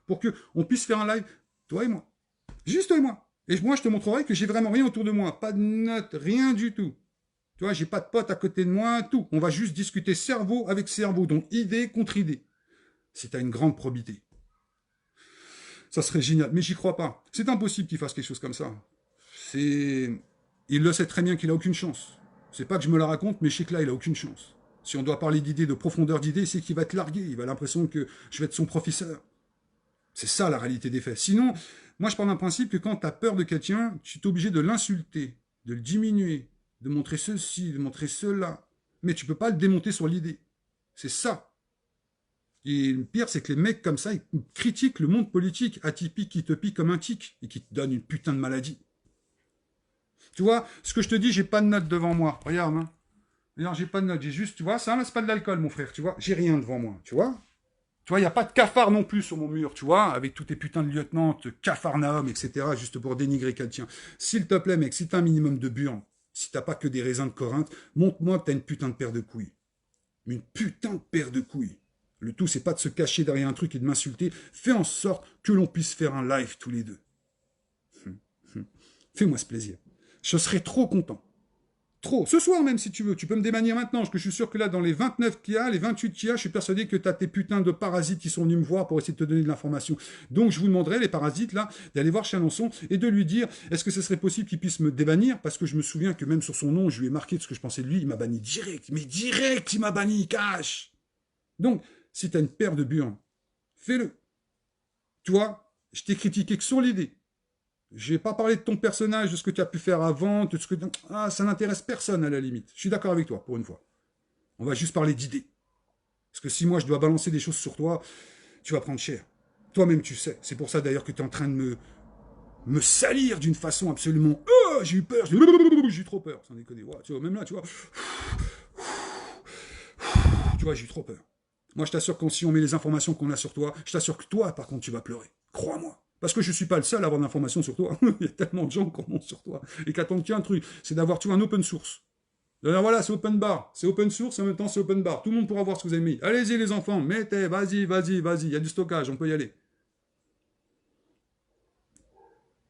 Pour qu'on puisse faire un live, toi et moi. Juste toi et moi. Et moi, je te montrerai que j'ai vraiment rien autour de moi. Pas de notes, rien du tout. Tu vois, j'ai pas de potes à côté de moi, tout. On va juste discuter cerveau avec cerveau, donc idée contre idée. Si tu as une grande probité. Ça serait génial, mais j'y crois pas. C'est impossible qu'il fasse quelque chose comme ça. Il le sait très bien qu'il a aucune chance. C'est pas que je me la raconte, mais je sais que là, il a aucune chance. Si on doit parler d'idées, de profondeur d'idées, c'est qu'il va être largué. Il va avoir l'impression que je vais être son professeur. C'est ça la réalité des faits. Sinon, moi je pars d'un principe que quand tu as peur de quelqu'un, tu es obligé de l'insulter, de le diminuer, de montrer ceci, de montrer cela. Mais tu peux pas le démonter sur l'idée. C'est ça. Et le pire, c'est que les mecs comme ça, ils critiquent le monde politique atypique qui te pique comme un tic et qui te donne une putain de maladie. Tu vois, ce que je te dis, j'ai pas de notes devant moi. Regarde, hein. Regarde, j'ai pas de notes. J'ai juste, tu vois, ça là, c'est pas de l'alcool, mon frère, tu vois. J'ai rien devant moi, tu vois. Tu vois, il n'y a pas de cafard non plus sur mon mur, tu vois, avec tous tes putains de lieutenants, cafarnaum, etc., juste pour dénigrer quelqu'un. S'il te plaît, mec, si t'as un minimum de burn, si t'as pas que des raisins de Corinthe, montre-moi que t'as une putain de paire de couilles. Une putain de paire de couilles. Le tout, c'est pas de se cacher derrière un truc et de m'insulter. Fais en sorte que l'on puisse faire un live tous les deux. Fais-moi ce plaisir. Je serai trop content. Trop. Ce soir même, si tu veux. Tu peux me démanier maintenant, parce que je suis sûr que là, dans les 29 qu'il y a, les 28 qu'il y a, je suis persuadé que tu as tes putains de parasites qui sont venus me voir pour essayer de te donner de l'information. Donc, je vous demanderai, les parasites, là, d'aller voir Chalonçon et de lui dire, est-ce que ce serait possible qu'il puisse me débannir? Parce que je me souviens que même sur son nom, je lui ai marqué ce que je pensais de lui, il m'a banni direct. Mais direct, il m'a banni, cash. Donc, si tu as une paire de burnes, fais-le. Toi, je t'ai critiqué que sur l'idée. Je n'ai pas parlé de ton personnage, de ce que tu as pu faire avant, de ce que... Ah, ça n'intéresse personne à la limite. Je suis d'accord avec toi, pour une fois. On va juste parler d'idées. Parce que si moi je dois balancer des choses sur toi, tu vas prendre cher. Toi-même tu sais. C'est pour ça d'ailleurs que tu es en train de me salir d'une façon absolument... Oh, j'ai eu peur, j'ai eu trop peur. Sans déconner. Ouais, tu vois, même là, tu vois... Tu vois, j'ai eu trop peur. Moi je t'assure que si on met les informations qu'on a sur toi, je t'assure que toi, par contre, tu vas pleurer. Crois-moi. Parce que je ne suis pas le seul à avoir d'informations sur toi. Il y a tellement de gens qui en ont sur toi. Et qui attendent qu'un truc, c'est d'avoir, tu vois, un open source. Alors voilà, c'est open bar. C'est open source, et en même temps, c'est open bar. Tout le monde pourra voir ce que vous avez mis. Allez-y, les enfants, mettez, vas-y, vas-y, vas-y. Il y a du stockage, on peut y aller.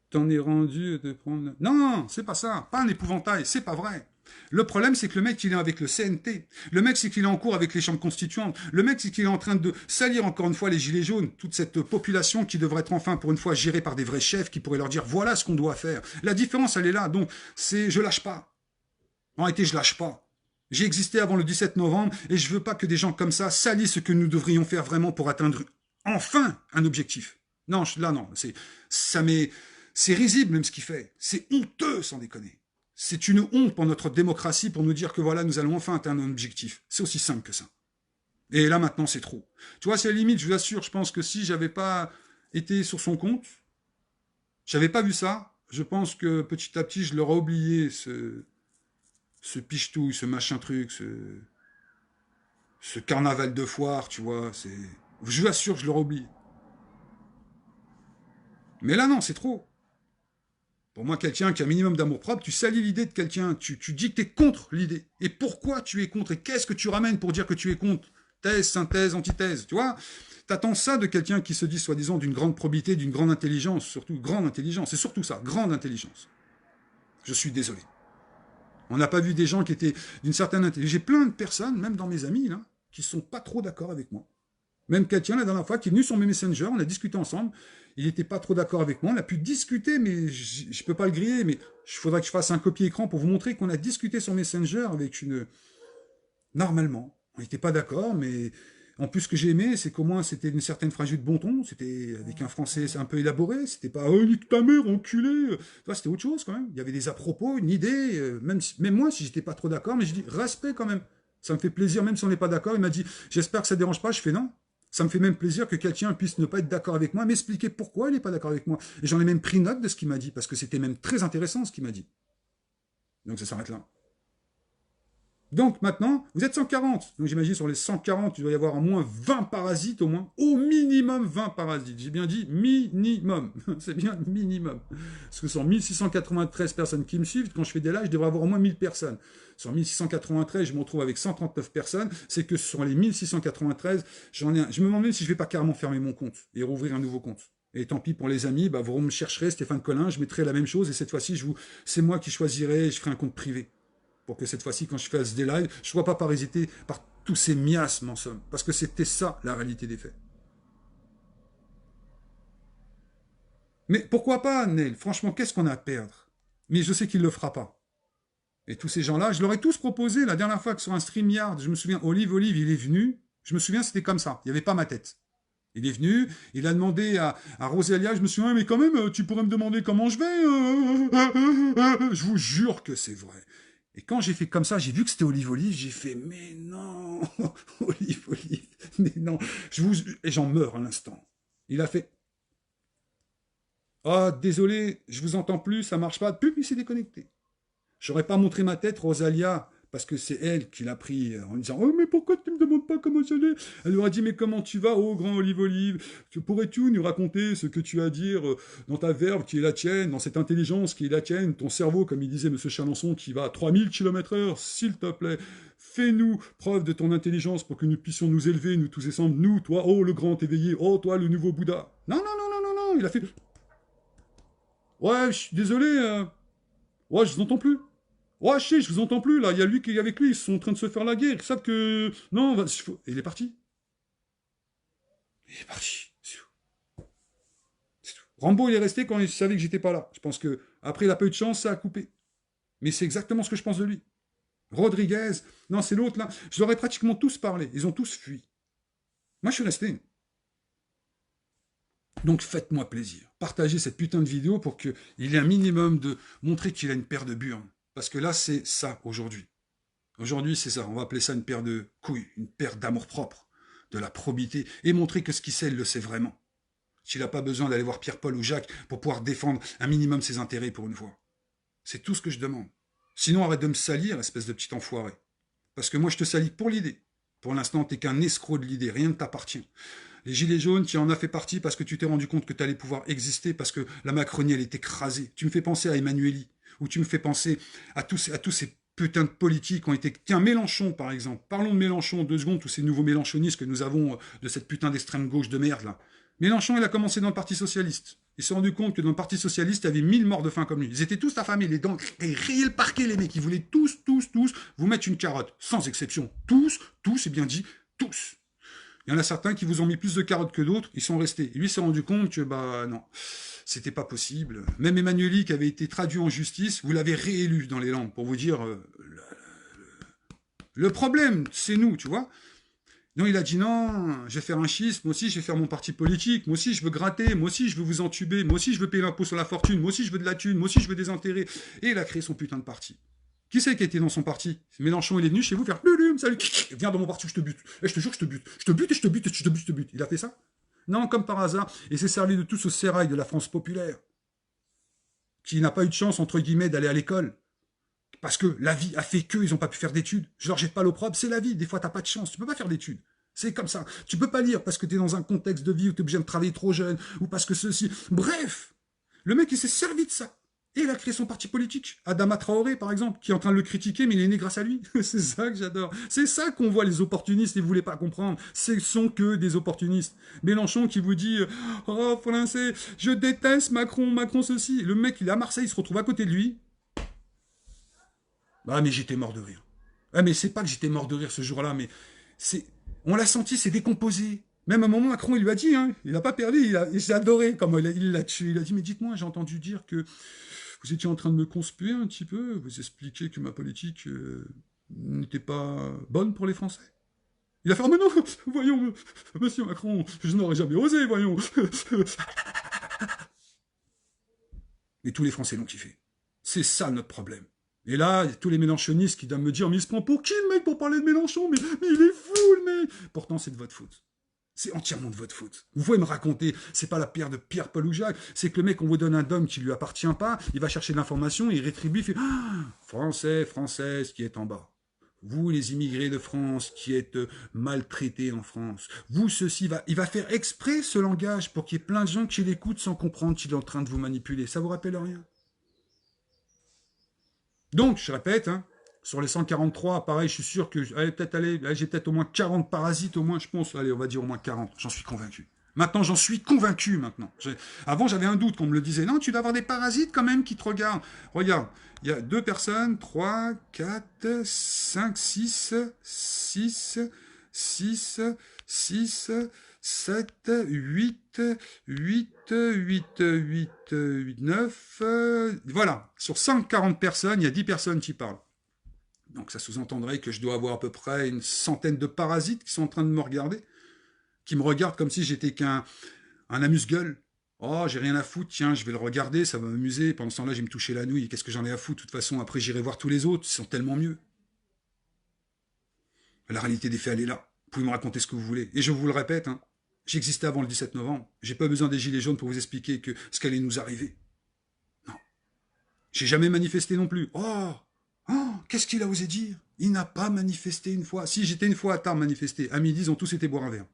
T'en es rendu de prendre... Non, c'est pas ça. Pas un épouvantail, c'est pas vrai. Le problème, c'est que le mec, il est avec le CNT. Le mec, c'est qu'il est en cours avec les chambres constituantes. Le mec, c'est qu'il est en train de salir encore une fois les gilets jaunes. Toute cette population qui devrait être enfin, pour une fois, gérée par des vrais chefs qui pourraient leur dire, voilà ce qu'on doit faire. La différence, elle est là. Donc, c'est, je lâche pas. En réalité, je lâche pas. J'ai existé avant le 17 novembre et je veux pas que des gens comme ça salissent ce que nous devrions faire vraiment pour atteindre enfin un objectif. Non, là, non. C'est risible même ce qu'il fait. C'est honteux, sans déconner. C'est une honte pour notre démocratie pour nous dire que voilà, nous allons enfin atteindre un objectif. C'est aussi simple que ça. Et là, maintenant, c'est trop. Tu vois, c'est la limite, je vous assure, je pense que si j'avais pas été sur son compte, j'avais pas vu ça, je pense que petit à petit, je l'aurais oublié, ce piche-touille, ce machin truc, ce carnaval de foire, tu vois, je vous assure, je l'aurais oublié. Mais là, non, c'est trop. Pour moi, quelqu'un qui a un minimum d'amour-propre, tu salis l'idée de quelqu'un, tu dis que tu es contre l'idée. Et pourquoi tu es contre? Et qu'est-ce que tu ramènes pour dire que tu es contre? Thèse, synthèse, antithèse, tu vois? T'attends ça de quelqu'un qui se dit soi-disant d'une grande probité, d'une grande intelligence, surtout grande intelligence, c'est surtout ça, grande intelligence. Je suis désolé. On n'a pas vu des gens qui étaient d'une certaine intelligence. J'ai plein de personnes, même dans mes amis, là, qui sont pas trop d'accord avec moi. Même quelqu'un, la dernière fois, qui est venu sur mes messengers, on a discuté ensemble, il n'était pas trop d'accord avec moi, on a pu discuter, mais je ne peux pas le griller, mais il faudrait que je fasse un copier-écran pour vous montrer qu'on a discuté sur Messenger avec une... Normalement, on n'était pas d'accord, mais en plus ce que j'ai aimé, c'est qu'au moins c'était une certaine fragile de bon ton, c'était avec un français un peu élaboré, c'était pas « Oh, nique ta mère, enculé !» C'était autre chose quand même, il y avait des à-propos, une idée, même moi, si j'étais pas trop d'accord, mais je dis « Respect quand même !» Ça me fait plaisir, même si on n'est pas d'accord, il m'a dit « J'espère que ça ne dérange pas », je fais « Non ». Ça me fait même plaisir que quelqu'un puisse ne pas être d'accord avec moi, m'expliquer pourquoi il n'est pas d'accord avec moi. Et j'en ai même pris note de ce qu'il m'a dit, parce que c'était même très intéressant ce qu'il m'a dit. Donc ça s'arrête là. Donc maintenant, vous êtes 140. Donc j'imagine sur les 140, il doit y avoir au moins 20 parasites, au moins. Au minimum 20 parasites. J'ai bien dit minimum. C'est bien minimum. Parce que sur 1693 personnes qui me suivent, quand je fais des lives, je devrais avoir au moins 1000 personnes. Sur 1693, je me retrouve avec 139 personnes. C'est que sur les 1693, je me demande même si je ne vais pas carrément fermer mon compte et rouvrir un nouveau compte. Et tant pis pour les amis, bah, vous me chercherez, Stéphane Collin, je mettrai la même chose. Et cette fois-ci, c'est moi qui choisirai, je ferai un compte privé. Pour que cette fois-ci, quand je fasse des lives, je ne sois pas parasité par tous ces miasmes en somme. Parce que c'était ça, la réalité des faits. Mais pourquoi pas, Neil? Franchement, qu'est-ce qu'on a à perdre? Mais je sais qu'il ne le fera pas. Et tous ces gens-là, je leur ai tous proposé, la dernière fois que sur un StreamYard, je me souviens, Olive, il est venu, je me souviens, c'était comme ça, il n'y avait pas ma tête. Il est venu, il a demandé à Rosalia, je me souviens, mais quand même, tu pourrais me demander comment je vais? Je vous jure que c'est vrai. Et quand j'ai fait comme ça, j'ai vu que c'était Olive, j'ai fait, mais non, Olive, mais non. Et j'en meurs à l'instant. Il a fait, ah, désolé, je vous entends plus, ça marche pas. Puis il s'est déconnecté. J'aurais pas montré ma tête, Rosalia, parce que c'est elle qui l'a pris en disant « Oh, mais pourquoi tu me demandes pas comment j'allais ?» Elle lui a dit « Mais comment tu vas, oh grand Olive, pourrais-tu nous raconter ce que tu as à dire dans ta verve qui est la tienne, dans cette intelligence qui est la tienne, ton cerveau, comme il disait M. Chalençon, qui va à 3000 km/h, s'il te plaît, fais-nous preuve de ton intelligence pour que nous puissions nous élever, nous tous ensemble, nous, toi, oh le grand éveillé, oh toi le nouveau Bouddha. » Non, non, non, non, non, non, il a fait... Ouais, je suis désolé. Ouais, je vous entends plus. Ouais, je vous entends plus, là. Il y a lui qui est avec lui. Ils sont en train de se faire la guerre. Ils savent que... Non, Et il est parti. Il est parti. C'est tout. C'est tout. Rambo, il est resté quand il savait que j'étais pas là. Je pense que après, il a pas eu de chance, ça a coupé. Mais c'est exactement ce que je pense de lui. Rodriguez, non, c'est l'autre, là. Je leur ai pratiquement tous parlé. Ils ont tous fui. Moi, je suis resté. Donc faites-moi plaisir. Partagez cette putain de vidéo pour qu'il ait un minimum de montrer qu'il a une paire de burnes. Parce que là, c'est ça aujourd'hui. Aujourd'hui, c'est ça. On va appeler ça une paire de couilles, une paire d'amour-propre, de la probité, et montrer que ce qu'il sait, il le sait vraiment. Qu'il n'a pas besoin d'aller voir Pierre-Paul ou Jacques pour pouvoir défendre un minimum ses intérêts pour une fois. C'est tout ce que je demande. Sinon, arrête de me salir, espèce de petit enfoiré. Parce que moi, je te salis pour l'idée. Pour l'instant, t'es qu'un escroc de l'idée. Rien ne t'appartient. Les Gilets jaunes, tu en as fait partie parce que tu t'es rendu compte que tu allais pouvoir exister, parce que la Macronie, elle est écrasée. Tu me fais penser à Emmanueli, ou tu me fais penser à tous ces putains de politiques qui ont été... Tiens, Mélenchon, par exemple. Parlons de Mélenchon, 2 secondes, tous ces nouveaux mélenchonistes que nous avons de cette putain d'extrême gauche de merde, là. Mélenchon, il a commencé dans le Parti Socialiste. Il s'est rendu compte que dans le Parti Socialiste, il y avait 1000 morts de faim comme lui. Ils étaient tous affamés, les dents, et rayaient le parquet, les mecs. Ils voulaient tous vous mettre une carotte, sans exception. Tous, c'est bien dit, tous. Il y en a certains qui vous ont mis plus de carottes que d'autres, ils sont restés. Et lui s'est rendu compte que, bah non, c'était pas possible. Même Emmanueli, qui avait été traduit en justice, vous l'avez réélu dans les langues, pour vous dire, le problème, c'est nous, tu vois. Non, il a dit non, je vais faire un schisme, moi aussi je vais faire mon parti politique, moi aussi je veux gratter, moi aussi je veux vous entuber, moi aussi je veux payer l'impôt sur la fortune, moi aussi je veux de la thune, moi aussi je veux des intérêts. Et il a créé son putain de parti. Qui c'est qui était dans son parti? Mélenchon, il est venu chez vous faire salut, viens dans mon parti, je te bute. Et je te jure que je te bute. Je te bute et je te bute et je te bute, je te bute. Il a fait ça? Non, comme par hasard. Et s'est servi de tout ce sérail de la France populaire, qui n'a pas eu de chance, entre guillemets, d'aller à l'école. Parce que la vie a fait qu'ils n'ont pas pu faire d'études. Je leur jette pas l'opprobre, c'est la vie. Des fois, t'as pas de chance. Tu peux pas faire d'études. C'est comme ça. Tu peux pas lire parce que tu es dans un contexte de vie où tu es obligé de travailler trop jeune, ou parce que ceci. Bref, le mec, il s'est servi de ça. Et il a créé son parti politique. Adama Traoré, par exemple, qui est en train de le critiquer, mais il est né grâce à lui. C'est ça que j'adore. C'est ça qu'on voit, les opportunistes, et vous voulez pas comprendre. Ce sont que des opportunistes. Mélenchon qui vous dit « Oh, Français, je déteste Macron, Macron ceci ». Le mec, il est à Marseille, il se retrouve à côté de lui. Ah, mais j'étais mort de rire. Ah, mais c'est pas que j'étais mort de rire ce jour-là, mais c'est... On l'a senti, c'est décomposé. Même à un moment, Macron, il lui a dit, hein, il n'a pas perdu, il s'est adoré, comme il l'a tué. Il a dit, mais dites-moi, j'ai entendu dire que vous étiez en train de me conspuer un petit peu, vous expliquer que ma politique n'était pas bonne pour les Français. Il a fait, oh, mais non, voyons, monsieur Macron, je n'aurais jamais osé, voyons. Et tous les Français l'ont kiffé. C'est ça notre problème. Et là, il y a tous les mélenchonistes qui doivent me dire, mais il se prend pour qui le mec pour parler de Mélenchon, mais il est fou le mec. Pourtant, c'est de votre faute. C'est entièrement de votre faute. Vous pouvez me raconter, c'est pas la pierre de Pierre, Paul ou Jacques, c'est que le mec, on vous donne un dôme qui lui appartient pas, il va chercher de l'information, il rétribue, il fait Français, Française qui est en bas. Vous, les immigrés de France, qui êtes maltraités en France. Vous, ceci, il va faire exprès ce langage pour qu'il y ait plein de gens qui l'écoutent sans comprendre qu'il est en train de vous manipuler. Ça vous rappelle rien? Donc, je répète, hein, sur les 143, pareil, je suis sûr que j'ai peut-être au moins 40 parasites, au moins, je pense. Allez, on va dire au moins 40. J'en suis convaincu. Maintenant, j'en suis convaincu, maintenant. Avant, j'avais un doute qu'on me le disait. Non, tu dois avoir des parasites quand même qui te regardent. Regarde, il y a 2 personnes, 3, 4, 5, 6, 6, 6, 6, 7, 8, 8, 8, 8, 8, 9. Voilà, sur 140 personnes, il y a 10 personnes qui parlent. Donc ça sous-entendrait que je dois avoir à peu près une centaine de parasites qui sont en train de me regarder, qui me regardent comme si j'étais qu'un amuse-gueule. Oh, j'ai rien à foutre, tiens, je vais le regarder, ça va m'amuser. Pendant ce temps-là, je vais me toucher la nouille. Qu'est-ce que j'en ai à foutre? De toute façon, après, j'irai voir tous les autres, ils sont tellement mieux. La réalité des faits, elle est là. Vous pouvez me raconter ce que vous voulez. Et je vous le répète, hein, j'existais avant le 17 novembre. J'ai pas besoin des gilets jaunes pour vous expliquer que ce qu'allait nous arriver. Non. J'ai jamais manifesté non plus. Qu'est-ce qu'il a osé dire? Il n'a pas manifesté une fois. Si, j'étais une fois à tard manifester. À midi, ils ont tous été boire un verre.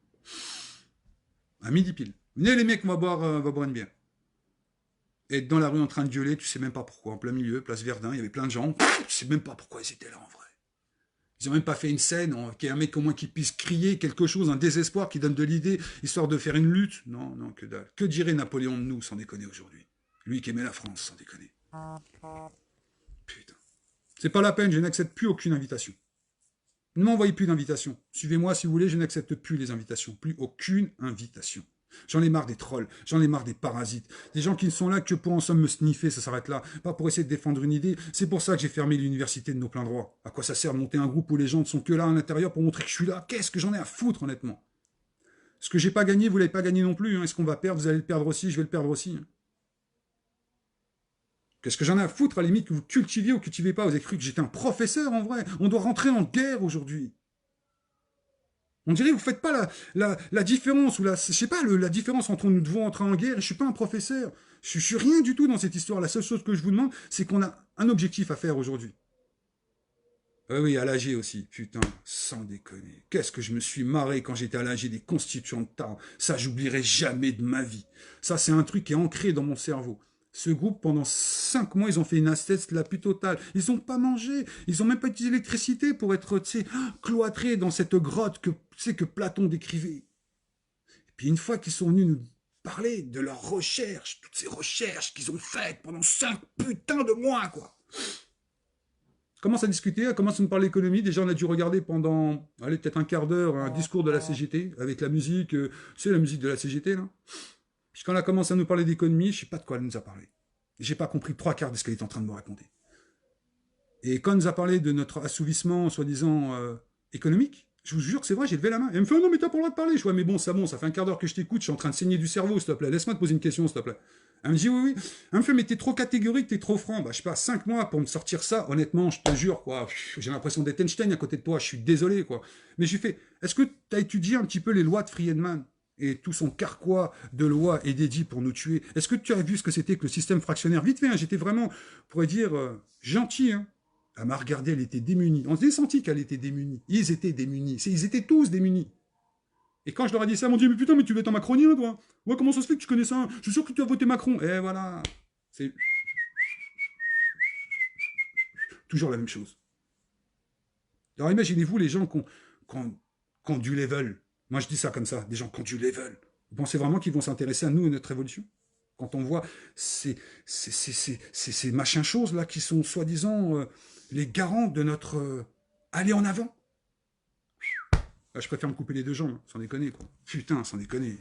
À midi pile. Venez les mecs, on va boire une bière. Et être dans la rue en train de gueuler, tu sais même pas pourquoi. En plein milieu, place Verdun, il y avait plein de gens. Tu sais même pas pourquoi ils étaient là en vrai. Ils n'ont même pas fait une scène, qu'il y ait un mec au moins qui puisse crier quelque chose, un désespoir qui donne de l'idée, histoire de faire une lutte. Non, non, que dalle. Que dirait Napoléon de nous, sans déconner aujourd'hui? Lui qui aimait la France, sans déconner. Putain. C'est pas la peine, je n'accepte plus aucune invitation. Ne m'envoyez plus d'invitations. Suivez-moi si vous voulez, je n'accepte plus les invitations. Plus aucune invitation. J'en ai marre des trolls, j'en ai marre des parasites, des gens qui ne sont là que pour en somme me sniffer, ça s'arrête là, pas pour essayer de défendre une idée. C'est pour ça que j'ai fermé l'université de nos pleins droits. À quoi ça sert de monter un groupe où les gens ne sont que là à l'intérieur pour montrer que je suis là? Qu'est-ce que j'en ai à foutre, honnêtement? Ce que j'ai pas gagné, vous l'avez pas gagné non plus. Hein. Est-ce qu'on va perdre? Vous allez le perdre aussi, je vais le perdre aussi. Hein. Qu'est-ce que j'en ai à foutre, à la limite, que vous cultiviez ou cultivez pas? Vous avez cru que j'étais un professeur, en vrai? On doit rentrer en guerre aujourd'hui. On dirait que vous ne faites pas la différence, ou je sais pas, la différence entre nous devons entrer en guerre, et je ne suis pas un professeur. Je suis rien du tout dans cette histoire. La seule chose que je vous demande, c'est qu'on a un objectif à faire aujourd'hui. Oui, à l'AG aussi, putain, sans déconner. Qu'est-ce que je me suis marré quand j'étais à l'AG des constituants de Tarbes. Ça, j'oublierai jamais de ma vie. Ça, c'est un truc qui est ancré dans mon cerveau. Ce groupe, pendant 5 mois, ils ont fait une assiette la plus totale. Ils n'ont pas mangé. Ils n'ont même pas utilisé l'électricité pour être, cloîtrés dans cette grotte que Platon décrivait. Et puis une fois qu'ils sont venus nous parler de leurs recherches, toutes ces recherches qu'ils ont faites pendant 5 putains de mois, quoi. Commence à discuter, commence à nous parler d'économie. Déjà, on a dû regarder pendant, allez, peut-être un quart d'heure, un discours de la CGT, avec la musique, tu sais, la musique de la CGT, là. Puis quand elle a commencé à nous parler d'économie, je ne sais pas de quoi elle nous a parlé. J'ai pas compris 3/4 de ce qu'elle est en train de me raconter. Et quand elle nous a parlé de notre assouvissement, soi-disant, économique, je vous jure que c'est vrai, j'ai levé la main. Elle me fait, oh non, mais t'as pas le droit de parler. Je vois, mais bon, ça fait un quart d'heure que je t'écoute, je suis en train de saigner du cerveau, s'il te plaît. Laisse-moi te poser une question, s'il te plaît. Elle me dit, oui, oui. Elle me fait, mais t'es trop catégorique, t'es trop franc. Bah, je sais pas, 5 mois pour me sortir ça, honnêtement, je te jure, quoi. J'ai l'impression d'être Einstein à côté de toi, je suis désolé, quoi. Mais je lui fais, est-ce que t'as étudié un petit peu les lois de Friedman et tout son carquois de lois et d'édits pour nous tuer? Est-ce que tu as vu ce que c'était que le système fractionnaire? Vite fait, hein, j'étais vraiment, on pourrait dire, gentil, hein. Elle m'a regardé, elle était démunie. On s'est senti qu'elle était démunie. Ils étaient démunis. Ils étaient tous démunis. Et quand je leur ai dit ça, ils m'ont dit, mais putain, mais tu veux être un macronien, toi? Ouais, comment ça se fait que tu connais ça? Je suis sûr que tu as voté Macron. Et voilà. C'est toujours la même chose. Alors imaginez-vous les gens qui ont du level. Moi, je dis ça comme ça, des gens qui ont du level. Vous pensez vraiment qu'ils vont s'intéresser à nous et notre évolution? Quand on voit ces machins choses là qui sont soi-disant les garants de notre aller en avant. Là, je préfère me couper les deux jambes, sans déconner, quoi. Putain, sans déconner.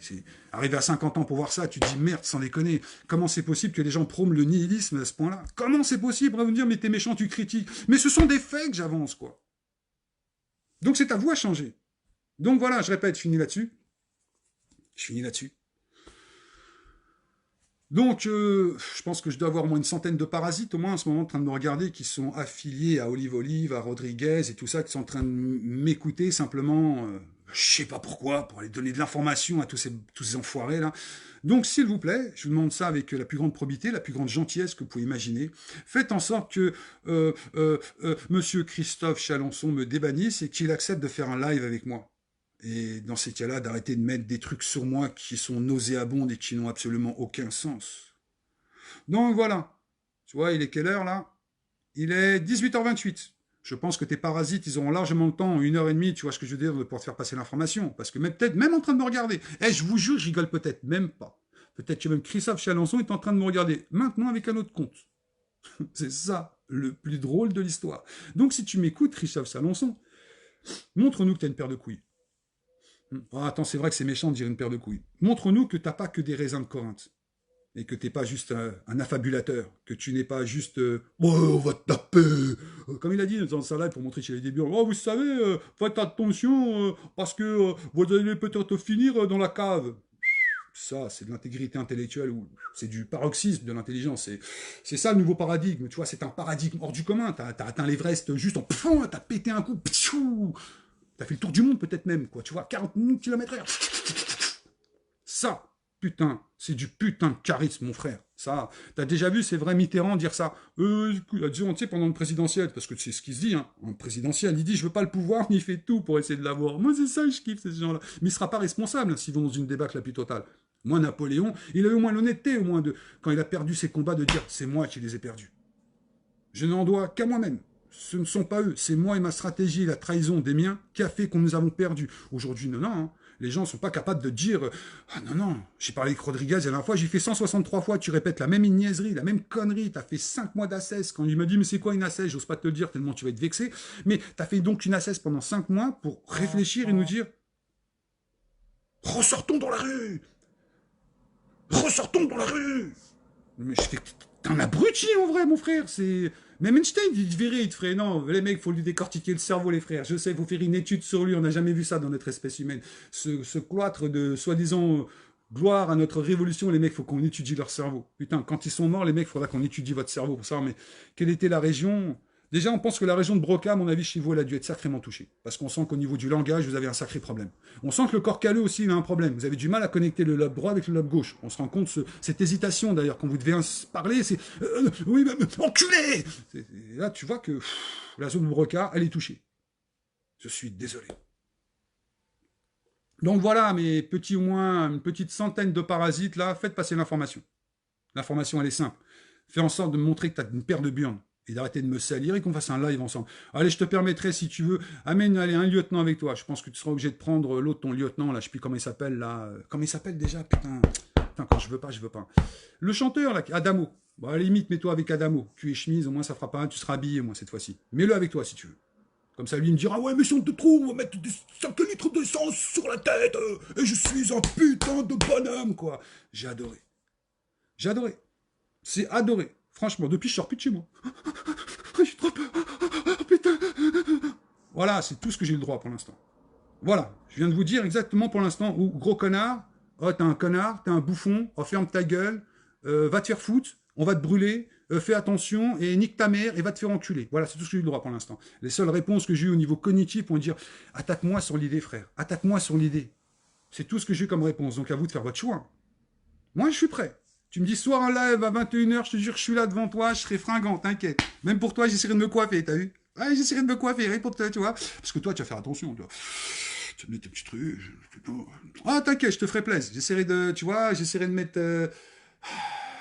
Arrivé à 50 ans pour voir ça, tu te dis merde, sans déconner. Comment c'est possible que les gens prônent le nihilisme à ce point-là? Comment c'est possible? On va vous dire, mais t'es méchant, tu critiques. Mais ce sont des faits que j'avance, quoi. Donc c'est à vous à changer. Donc voilà, je répète, je finis là-dessus. Donc, je pense que je dois avoir au moins une centaine de parasites, au moins, en ce moment, en train de me regarder, qui sont affiliés à Olive, à Rodriguez et tout ça, qui sont en train de m'écouter simplement, je sais pas pourquoi, pour aller donner de l'information à tous ces enfoirés-là. Donc, s'il vous plaît, je vous demande ça avec la plus grande probité, la plus grande gentillesse que vous pouvez imaginer. Faites en sorte que Monsieur Christophe Chalençon me débannisse et qu'il accepte de faire un live avec moi. Et dans ces cas-là, d'arrêter de mettre des trucs sur moi qui sont nauséabonds et qui n'ont absolument aucun sens. Donc voilà. Tu vois, il est quelle heure là? Il est 18h28. Je pense que tes parasites, ils auront largement le temps, 1h30, tu vois ce que je veux dire, de pouvoir te faire passer l'information. Parce que peut-être, même en train de me regarder, je vous jure, je rigole peut-être même pas. Peut-être que même Christophe Chalençon est en train de me regarder maintenant avec un autre compte. C'est ça, le plus drôle de l'histoire. Donc si tu m'écoutes, Christophe Chalençon, montre-nous que tu as une paire de couilles. Oh, attends, c'est vrai que c'est méchant de dire une paire de couilles. Montre-nous que t'as pas que des raisins de Corinthe. Et que t'es pas juste un affabulateur. Que tu n'es pas juste on va te taper. Comme il a dit dans sa live pour montrer chez les débuts. Oh, vous savez, faites attention parce que vous allez peut-être finir dans la cave. Ça, c'est de l'intégrité intellectuelle, ou c'est du paroxysme de l'intelligence. C'est ça le nouveau paradigme. Tu vois, c'est un paradigme hors du commun. T'as atteint l'Everest juste en t'as pété un coup. T'as fait le tour du monde peut-être même, quoi, tu vois, 40 km/h. Ça, putain, c'est du putain de charisme, mon frère. Ça, t'as déjà vu, c'est vrai, Mitterrand dire ça. Disons, tu sais, pendant le présidentiel, parce que c'est ce qu'il se dit, hein, en présidentiel, il dit, je veux pas le pouvoir, mais il fait tout pour essayer de l'avoir. Moi, c'est ça, je kiffe ces gens-là. Mais il sera pas responsable, hein, s'ils vont dans une débâcle la plus totale. Moi, Napoléon, il a eu au moins l'honnêteté, au moins, quand il a perdu ses combats, de dire, c'est moi qui les ai perdus. Je n'en dois qu'à moi-même. Ce ne sont pas eux, c'est moi et ma stratégie, la trahison des miens, qui a fait qu'on nous avons perdu. Aujourd'hui, non, hein. Les gens ne sont pas capables de dire « Ah non, non, j'ai parlé avec Rodriguez la dernière fois, j'ai fait 163 fois, tu répètes la même niaiserie, la même connerie, tu as fait 5 mois d'assesse. » Quand il m'a dit « Mais c'est quoi une assesse ?» J'ose pas te le dire tellement tu vas être vexé. Mais tu as fait donc une assesse pendant 5 mois pour réfléchir et nous dire « Ressortons dans la rue !» Ressortons dans la rue. Mais je fais, t'es un abruti en vrai, mon frère. C'est même Einstein, il te verrait, il te ferait non, les mecs, faut lui décortiquer le cerveau, les frères. Je sais, faut faire une étude sur lui. On n'a jamais vu ça dans notre espèce humaine. Ce cloître de soi-disant gloire à notre révolution, les mecs, faut qu'on étudie leur cerveau. Putain, quand ils sont morts, les mecs, faudra qu'on étudie votre cerveau pour savoir. Mais quelle était la région? Déjà, on pense que la région de Broca, à mon avis, chez vous, elle a dû être sacrément touchée. Parce qu'on sent qu'au niveau du langage, vous avez un sacré problème. On sent que le corps calleux aussi, il a un problème. Vous avez du mal à connecter le lobe droit avec le lobe gauche. On se rend compte, cette hésitation d'ailleurs, quand vous devez parler, c'est oui, mais enculé. Et là, tu vois que la zone de Broca, elle est touchée. Je suis désolé. Donc voilà, mes petits au moins, une petite centaine de parasites, là, faites passer l'information. L'information, elle est simple. Fais en sorte de me montrer que tu as une paire de burnes. Et d'arrêter de me salir et qu'on fasse un live ensemble. Allez, je te permettrai, si tu veux, amène allez, un lieutenant avec toi. Je pense que tu seras obligé de prendre l'autre, ton lieutenant, là, je sais plus comment il s'appelle, là. Comment il s'appelle déjà, putain. Putain, quand je veux pas, je veux pas. Le chanteur, là, Adamo. Bon, à la limite, mets-toi avec Adamo. Tu es chemise, au moins ça fera pas un, tu seras habillé, au moins, cette fois-ci. Mets-le avec toi, si tu veux. Comme ça, lui, il me dira, ouais, mais si on te trouve, on va mettre 5 litres d'essence sur la tête, et je suis un putain de bonhomme, quoi. J'ai adoré. J'ai adoré. C'est adoré. Franchement, depuis, je sors plus de chez moi. J'ai trop peur. Oh, putain. Voilà, c'est tout ce que j'ai eu le droit pour l'instant. Voilà, je viens de vous dire exactement pour l'instant où, gros connard, oh, t'es un connard, t'es un bouffon, oh, ferme ta gueule, va te faire foutre, on va te brûler, fais attention, et nique ta mère, et va te faire enculer. Voilà, c'est tout ce que j'ai eu le droit pour l'instant. Les seules réponses que j'ai eues au niveau cognitif vont dire, attaque-moi sur l'idée, frère, attaque-moi sur l'idée. C'est tout ce que j'ai eu comme réponse, donc à vous de faire votre choix. Moi, je suis prêt. Tu me dis, soir en live à 21h, je te jure, je suis là devant toi, je serai fringant, t'inquiète. Même pour toi, j'essaierai de me coiffer, t'as vu? Ouais, j'essaierai de me coiffer, rien pour toi, tu vois. Parce que toi, tu vas faire attention, tu vois. Tu vas mettre tes petits trucs. Ah, t'inquiète, je te ferai plaisir. J'essaierai de, tu vois, j'essaierai de mettre...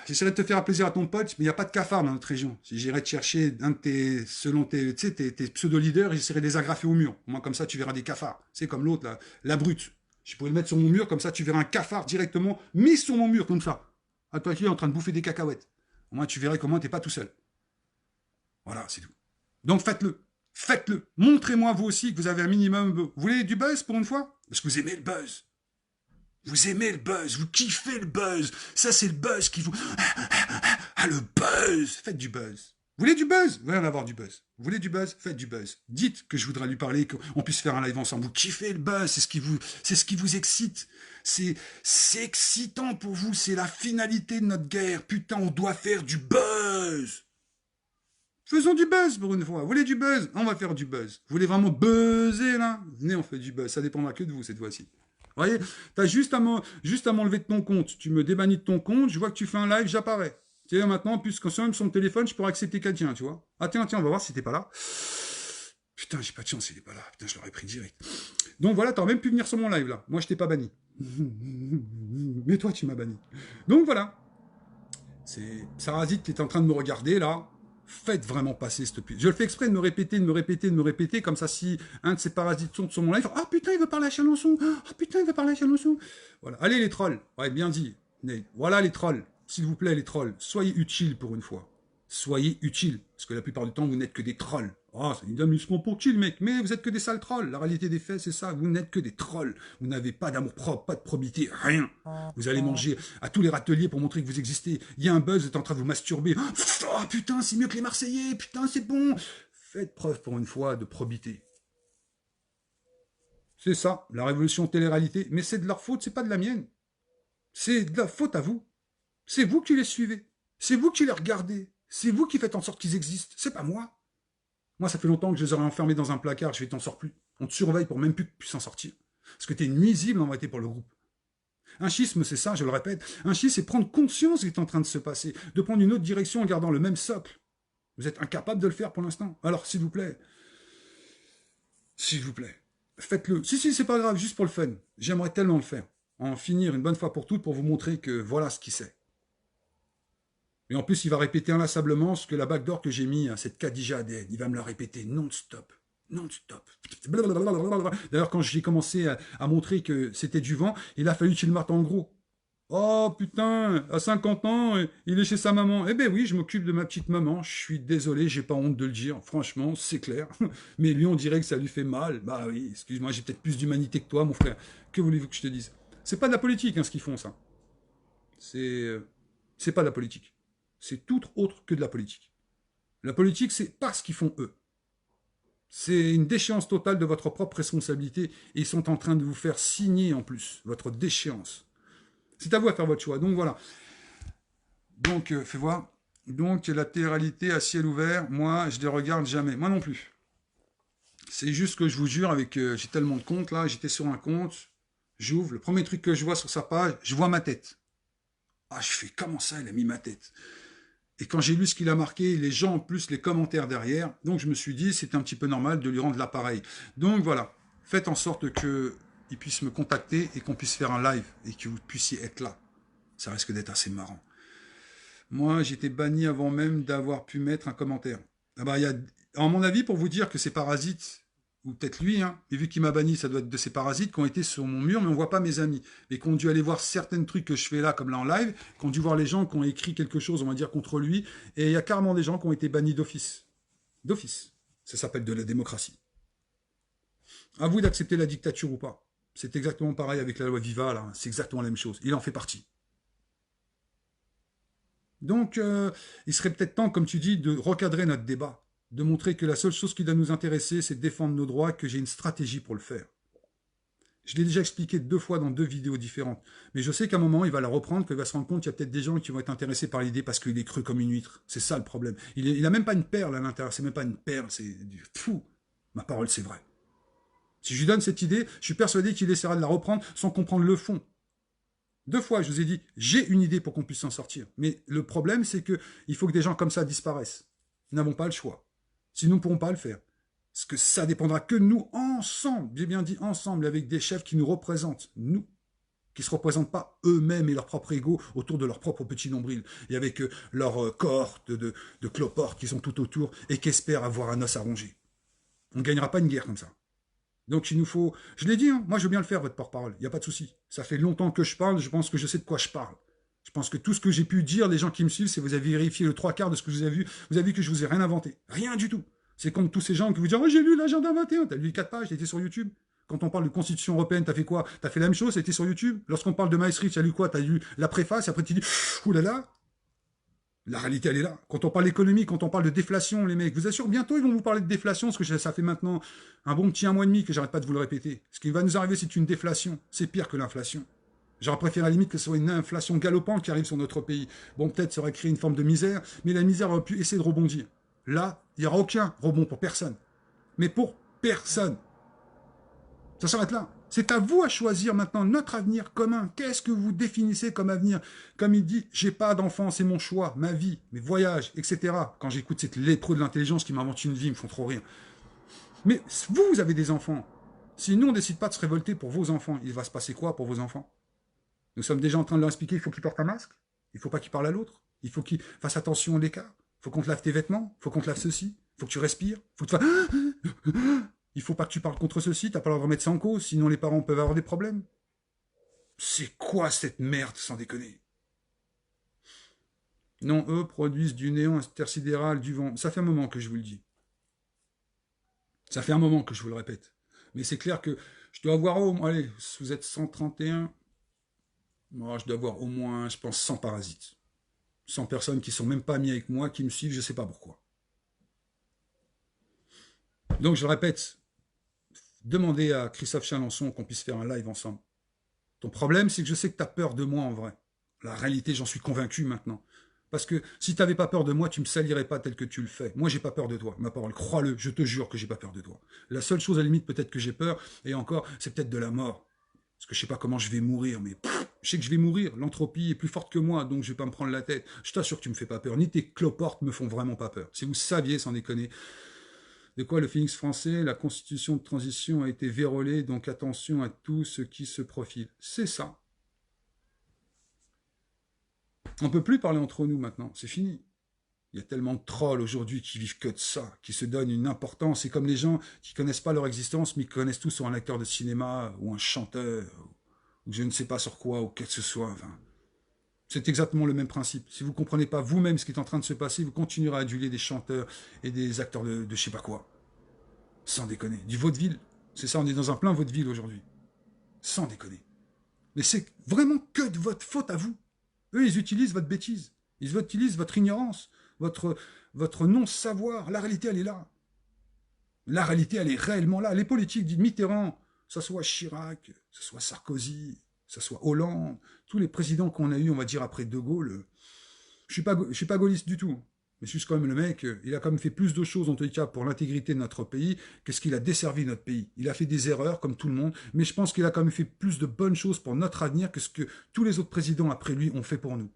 J'essaierai de te faire plaisir à ton pote, mais il n'y a pas de cafard dans notre région. Si j'irai te chercher un de tes, selon tes, tu sais, tes pseudo-leaders, j'essaierai de les agrafer au mur. Au moins, comme ça, tu verras des cafards. C'est comme l'autre, là, la brute. Je pourrais le mettre sur mon mur, comme ça, tu verras un cafard directement mis sur mon mur, comme ça. À toi qui es en train de bouffer des cacahuètes. Au moins, tu verrais comment t'es pas tout seul. Voilà, c'est tout. Donc, faites-le. Faites-le. Montrez-moi, vous aussi, que vous avez un minimum... Vous voulez du buzz, pour une fois? Parce que vous aimez le buzz. Vous aimez le buzz. Vous kiffez le buzz. Ça, c'est le buzz qui vous... Ah, le buzz. Faites du buzz. Vous voulez du buzz? Vous voulez en avoir du buzz. Vous voulez du buzz? Faites du buzz. Dites que je voudrais lui parler, qu'on puisse faire un live ensemble. Vous kiffez le buzz, c'est ce qui vous excite. C'est excitant pour vous, c'est la finalité de notre guerre. Putain, on doit faire du buzz. Faisons du buzz pour une fois. Vous voulez du buzz? On va faire du buzz. Vous voulez vraiment buzzer là? Venez, on fait du buzz. Ça dépendra que de vous cette fois-ci. Vous voyez? T'as juste à m'enlever de ton compte. Tu me débannis de ton compte, je vois que tu fais un live, j'apparais. Tu sais, maintenant, puisqu'on soit même sur mon téléphone, je pourrais accepter quelqu'un, tu vois. Ah tiens, on va voir si t'es pas là. Putain, j'ai pas de chance, il est pas là. Putain, je l'aurais pris direct. Donc voilà, t'aurais même pu venir sur mon live, là. Moi, je t'ai pas banni. Mais toi, tu m'as banni. Donc voilà. C'est Sarrazite qui est en train de me regarder, là. Faites vraiment passer cette pute. Je le fais exprès de me répéter, comme ça, si un de ces parasites sont sur mon live, ah putain, il veut parler à Chalonçon. Ah putain, il veut parler à Chalonçon. Voilà. Allez, les trolls. Ouais, bien dit. Voilà, les trolls. S'il vous plaît, les trolls, soyez utiles pour une fois. Soyez utiles. Parce que la plupart du temps, vous n'êtes que des trolls. Oh, c'est une amusement pour qui, le mec? Mais vous êtes que des sales trolls. La réalité des faits, c'est ça. Vous n'êtes que des trolls. Vous n'avez pas d'amour propre, pas de probité, rien. Vous allez manger à tous les râteliers pour montrer que vous existez. Il y a un buzz, vous êtes en train de vous masturber. Oh putain, c'est mieux que les Marseillais. Putain, c'est bon. Faites preuve pour une fois de probité. C'est ça, la révolution télé-réalité. Mais c'est de leur faute, c'est pas de la mienne. C'est de la faute à vous. C'est vous qui les suivez. C'est vous qui les regardez. C'est vous qui faites en sorte qu'ils existent. C'est pas moi. Moi, ça fait longtemps que je les aurais enfermés dans un placard. Je vais t'en sors plus. On te surveille pour même plus que tu puisses en sortir. Parce que t'es nuisible en vérité pour le groupe. Un schisme, c'est ça, je le répète. Un schisme, c'est prendre conscience de ce qui est en train de se passer. De prendre une autre direction en gardant le même socle. Vous êtes incapable de le faire pour l'instant. Alors, s'il vous plaît, faites-le. Si, c'est pas grave, juste pour le fun. J'aimerais tellement le faire. En finir une bonne fois pour toutes pour vous montrer que voilà ce qu'il sait. Et en plus, il va répéter inlassablement ce que la bague d'or que j'ai mis à cette Khadija ADN. Il va me le répéter non-stop. non-stop. D'ailleurs, quand j'ai commencé à montrer que c'était du vent, il a fallu qu'il mette en gros. Oh putain, à 50 ans, il est chez sa maman. Eh ben oui, je m'occupe de ma petite maman. Je suis désolé, j'ai pas honte de le dire. Franchement, c'est clair. Mais lui, on dirait que ça lui fait mal. Bah oui, excuse-moi, j'ai peut-être plus d'humanité que toi, mon frère. Que voulez-vous que je te dise? C'est pas de la politique, hein, ce qu'ils font, ça. C'est pas de la politique. C'est tout autre que de la politique. La politique, c'est pas ce qu'ils font eux. C'est une déchéance totale de votre propre responsabilité et ils sont en train de vous faire signer en plus votre déchéance. C'est à vous à faire votre choix. Donc voilà. Donc, fais voir. Donc, la télé-réalité à ciel ouvert, moi, je les regarde jamais. Moi non plus. C'est juste que je vous jure, avec j'ai tellement de comptes là, j'étais sur un compte, j'ouvre, le premier truc que je vois sur sa page, je vois ma tête. Ah, je fais comment ça, il a mis ma tête. Et quand j'ai lu ce qu'il a marqué, les gens en plus, les commentaires derrière, donc je me suis dit, c'est un petit peu normal de lui rendre l'appareil. Donc voilà, faites en sorte qu'il puisse me contacter et qu'on puisse faire un live et que vous puissiez être là. Ça risque d'être assez marrant. Moi, j'étais banni avant même d'avoir pu mettre un commentaire. Ah bah, à mon avis, pour vous dire que ces parasites, ou peut-être lui, hein, et vu qu'il m'a banni, ça doit être de ces parasites qui ont été sur mon mur, mais on ne voit pas mes amis. Et qui ont dû aller voir certains trucs que je fais là, comme là en live, qui ont dû voir les gens qui ont écrit quelque chose, on va dire, contre lui. Et il y a carrément des gens qui ont été bannis d'office. D'office. Ça s'appelle de la démocratie. À vous d'accepter la dictature ou pas. C'est exactement pareil avec la loi Viva, là. C'est exactement la même chose. Il en fait partie. Donc, il serait peut-être temps, comme tu dis, de recadrer notre débat, de montrer que la seule chose qui doit nous intéresser, c'est de défendre nos droits, que j'ai une stratégie pour le faire. Je l'ai déjà expliqué 2 fois dans 2 vidéos différentes, mais je sais qu'à un moment, il va la reprendre, qu'il va se rendre compte qu'il y a peut-être des gens qui vont être intéressés par l'idée parce qu'il est cru comme une huître. C'est ça le problème. Il a même pas une perle à l'intérieur, c'est même pas une perle, c'est du fou. Ma parole, c'est vrai. Si je lui donne cette idée, je suis persuadé qu'il essaiera de la reprendre sans comprendre le fond. 2 fois, je vous ai dit, j'ai une idée pour qu'on puisse s'en sortir. Mais le problème, c'est qu'il faut que des gens comme ça disparaissent. Nous n'avons pas le choix. Sinon, nous ne pourrons pas le faire. Parce que ça dépendra que de nous, ensemble, j'ai bien dit ensemble, avec des chefs qui nous représentent, nous, qui ne se représentent pas eux-mêmes et leur propre ego autour de leur propre petit nombril, et avec leur cohorte de cloportes qui sont tout autour et qui espèrent avoir un os à ronger. On ne gagnera pas une guerre comme ça. Donc il nous faut... Je l'ai dit, hein, moi je veux bien le faire, votre porte-parole, il n'y a pas de souci. Ça fait longtemps que je parle, je pense que je sais de quoi je parle. Je pense que tout ce que j'ai pu dire, les gens qui me suivent, c'est que vous avez vérifié le 3/4 de ce que vous avez vu que je vous ai rien inventé. Rien du tout. C'est comme tous ces gens qui vous disent « Oh, j'ai lu l'agenda 21 », t'as lu 4 pages, t'as été sur YouTube. Quand on parle de Constitution européenne, t'as fait quoi? T'as fait la même chose, t'as été sur YouTube. Lorsqu'on parle de Maastricht, t'as lu quoi? T'as lu la préface, et après tu dis « Ouh là là ». La réalité, elle est là. Quand on parle d'économie, quand on parle de déflation, les mecs, je vous assure, bientôt, ils vont vous parler de déflation, parce que ça fait maintenant un bon petit 1 mois et demi que j'arrête pas de vous le répéter. Ce qui va nous arriver, c'est une déflation. C'est pire que l'inflation. J'aurais préféré à la limite que ce soit une inflation galopante qui arrive sur notre pays. Bon, peut-être ça aurait créé une forme de misère, mais la misère aurait pu essayer de rebondir. Là, il n'y aura aucun rebond pour personne. Mais pour personne. Ça s'arrête là. C'est à vous à choisir maintenant notre avenir commun. Qu'est-ce que vous définissez comme avenir? Comme il dit, j'ai pas d'enfant, c'est mon choix, ma vie, mes voyages, etc. Quand j'écoute cette lépreux de l'intelligence qui m'invente une vie, ils me font trop rire. Mais vous avez des enfants. Si nous, on ne décide pas de se révolter pour vos enfants, il va se passer quoi pour vos enfants? Nous sommes déjà en train de leur expliquer qu'il faut qu'ils portent un masque. Il ne faut pas qu'ils parlent à l'autre. Il faut qu'ils fassent attention à l'écart. Il faut qu'on te lave tes vêtements. Il faut qu'on te lave ceci. Il faut que tu respires. Il faut que tu il faut pas que tu parles contre ceci, t'as pas le droit de remettre ça en cause, sinon les parents peuvent avoir des problèmes. C'est quoi cette merde, sans déconner? Non, eux produisent du néon intersidéral, du vent. Ça fait un moment que je vous le dis. Ça fait un moment que je vous le répète. Mais c'est clair que je dois avoir au moins, allez, vous êtes 131, moi je dois avoir au moins, je pense, 100 parasites. 100 personnes qui sont même pas amies avec moi, qui me suivent, je sais pas pourquoi. Donc je le répète, demandez à Christophe Chalençon qu'on puisse faire un live ensemble. Ton problème, c'est que je sais que tu as peur de moi en vrai. La réalité, j'en suis convaincu maintenant. Parce que si tu n'avais pas peur de moi, tu ne me salirais pas tel que tu le fais. Moi, j'ai pas peur de toi. Ma parole, crois-le, je te jure que j'ai pas peur de toi. La seule chose à la limite peut-être que j'ai peur, et encore, c'est peut-être de la mort. Parce que je sais pas comment je vais mourir, mais je sais que je vais mourir. L'entropie est plus forte que moi, donc je vais pas me prendre la tête. Je t'assure que tu me fais pas peur. Ni tes cloportes me font vraiment pas peur. Si vous saviez, sans déconner, de quoi le phénix français, la constitution de transition a été vérolée, donc attention à tout ce qui se profile. C'est ça. On ne peut plus parler entre nous maintenant, c'est fini. Il y a tellement de trolls aujourd'hui qui vivent que de ça, qui se donnent une importance. C'est comme les gens qui connaissent pas leur existence, mais qui connaissent tous sur un acteur de cinéma, ou un chanteur, ou je ne sais pas sur quoi, ou quel que ce soit. Enfin, c'est exactement le même principe. Si vous ne comprenez pas vous-même ce qui est en train de se passer, vous continuerez à aduler des chanteurs et des acteurs de je sais pas quoi. Sans déconner. Du vaudeville. C'est ça, on est dans un plein vaudeville aujourd'hui. Sans déconner. Mais c'est vraiment que de votre faute à vous. Eux, ils utilisent votre bêtise. Ils utilisent votre ignorance, votre non-savoir. La réalité, elle est là. La réalité, elle est réellement là. Les politiques dit Mitterrand, que ce soit Chirac, que ce soit Sarkozy, que ce soit Hollande, tous les présidents qu'on a eus, on va dire, après De Gaulle, je suis pas gaulliste du tout. Mais je suis quand même le mec, il a quand même fait plus de choses, en tout cas, pour l'intégrité de notre pays, que ce qu'il a desservi notre pays. Il a fait des erreurs, comme tout le monde, mais je pense qu'il a quand même fait plus de bonnes choses pour notre avenir que ce que tous les autres présidents après lui ont fait pour nous.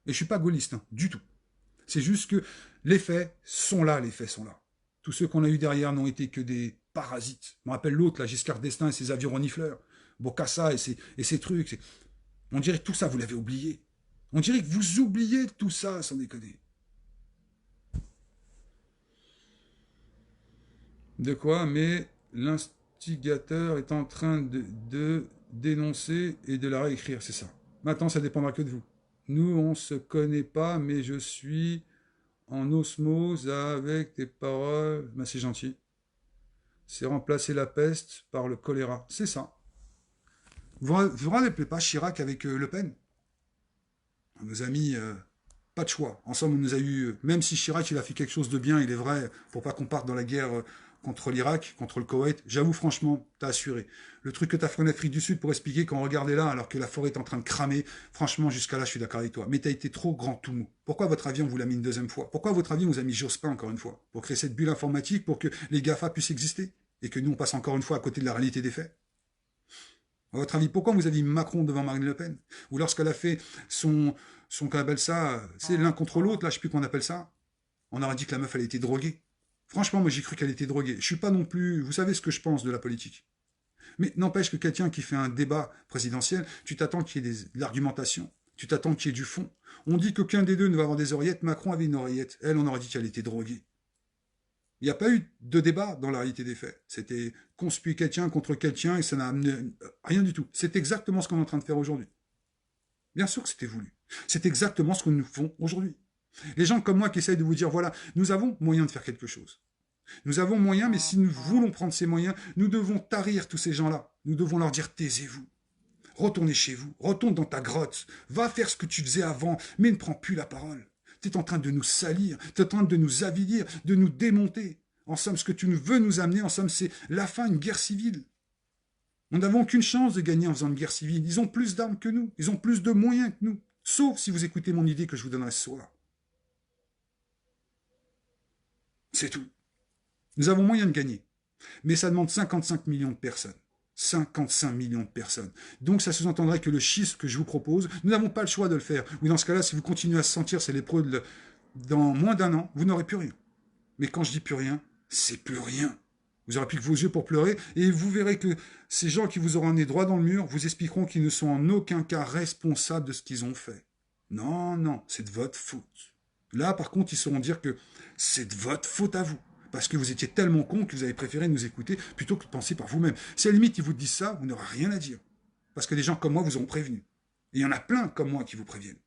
Et je suis pas gaulliste, hein, du tout. C'est juste que les faits sont là, les faits sont là. Tous ceux qu'on a eu derrière n'ont été que des parasites. Je me rappelle l'autre, là, Giscard d'Estaing et ses avions renifleurs. Bokassa et ses trucs. On dirait que tout ça, vous l'avez oublié. On dirait que vous oubliez tout ça, sans déconner. De quoi? Mais l'instigateur est en train de dénoncer et de la réécrire, c'est ça. Maintenant, ça dépendra que de vous. Nous, on se connaît pas, mais je suis en osmose avec tes paroles. Ben, c'est gentil. C'est remplacer la peste par le choléra. C'est ça. Vous vous rappelez pas Chirac avec Le Pen? Nos amis, pas de choix. Ensemble, on nous a eu, même si Chirac, il a fait quelque chose de bien, il est vrai, pour pas qu'on parte dans la guerre contre l'Irak, contre le Koweït, j'avoue franchement, t'as assuré. Le truc que t'as fait en Afrique du Sud pour expliquer qu'on regardait là, alors que la forêt est en train de cramer, franchement, jusqu'à là, je suis d'accord avec toi. Mais t'as été trop grand tout mou. Pourquoi votre avion vous l'a mis une deuxième fois? Pourquoi votre avion vous a mis Jospin encore une fois? Pour créer cette bulle informatique, pour que les GAFA puissent exister? Et que nous, on passe encore une fois à côté de la réalité des faits? À votre avis, pourquoi vous avez mis Macron devant Marine Le Pen? Ou lorsqu'elle a fait qu'on appelle ça, c'est l'un contre l'autre, là, je sais plus qu'on appelle ça. On aurait dit que la meuf, elle était droguée. Franchement, moi, j'ai cru qu'elle était droguée. Je suis pas non plus, vous savez ce que je pense de la politique. Mais n'empêche que quelqu'un qui fait un débat présidentiel, tu t'attends qu'il y ait de l'argumentation. Tu t'attends qu'il y ait du fond. On dit qu'aucun des deux ne va avoir des oreillettes. Macron avait une oreillette. Elle, on aurait dit qu'elle était droguée. Il n'y a pas eu de débat dans la réalité des faits. C'était conspuer quelqu'un contre quelqu'un et ça n'a amené rien du tout. C'est exactement ce qu'on est en train de faire aujourd'hui. Bien sûr que c'était voulu. C'est exactement ce que nous faisons aujourd'hui. Les gens comme moi qui essayent de vous dire, voilà, nous avons moyen de faire quelque chose. Nous avons moyen, mais si nous voulons prendre ces moyens, nous devons tarir tous ces gens-là. Nous devons leur dire, taisez-vous. Retournez chez vous. Retourne dans ta grotte. Va faire ce que tu faisais avant, mais ne prends plus la parole. Tu es en train de nous salir, tu es en train de nous avilir, de nous démonter. En somme, ce que tu veux nous amener, en somme, c'est la fin, une guerre civile. Nous n'avons aucune chance de gagner en faisant une guerre civile. Ils ont plus d'armes que nous, ils ont plus de moyens que nous. Sauf si vous écoutez mon idée que je vous donnerai ce soir. C'est tout. Nous avons moyen de gagner. Mais ça demande 55 millions de personnes. 55 millions de personnes. Donc ça sous-entendrait que le chiffre que je vous propose, nous n'avons pas le choix de le faire. Ou dans ce cas-là, si vous continuez à se sentir c'est lépreux dans moins d'un an, vous n'aurez plus rien. Mais quand je dis plus rien, c'est plus rien. Vous n'aurez plus que vos yeux pour pleurer, et vous verrez que ces gens qui vous auront amené droit dans le mur vous expliqueront qu'ils ne sont en aucun cas responsables de ce qu'ils ont fait. Non, non, c'est de votre faute. Là, par contre, ils sauront dire que c'est de votre faute à vous. Parce que vous étiez tellement con que vous avez préféré nous écouter plutôt que de penser par vous-même. Si à la limite ils vous disent ça, vous n'aurez rien à dire. Parce que des gens comme moi vous auront prévenu. Et il y en a plein comme moi qui vous préviennent.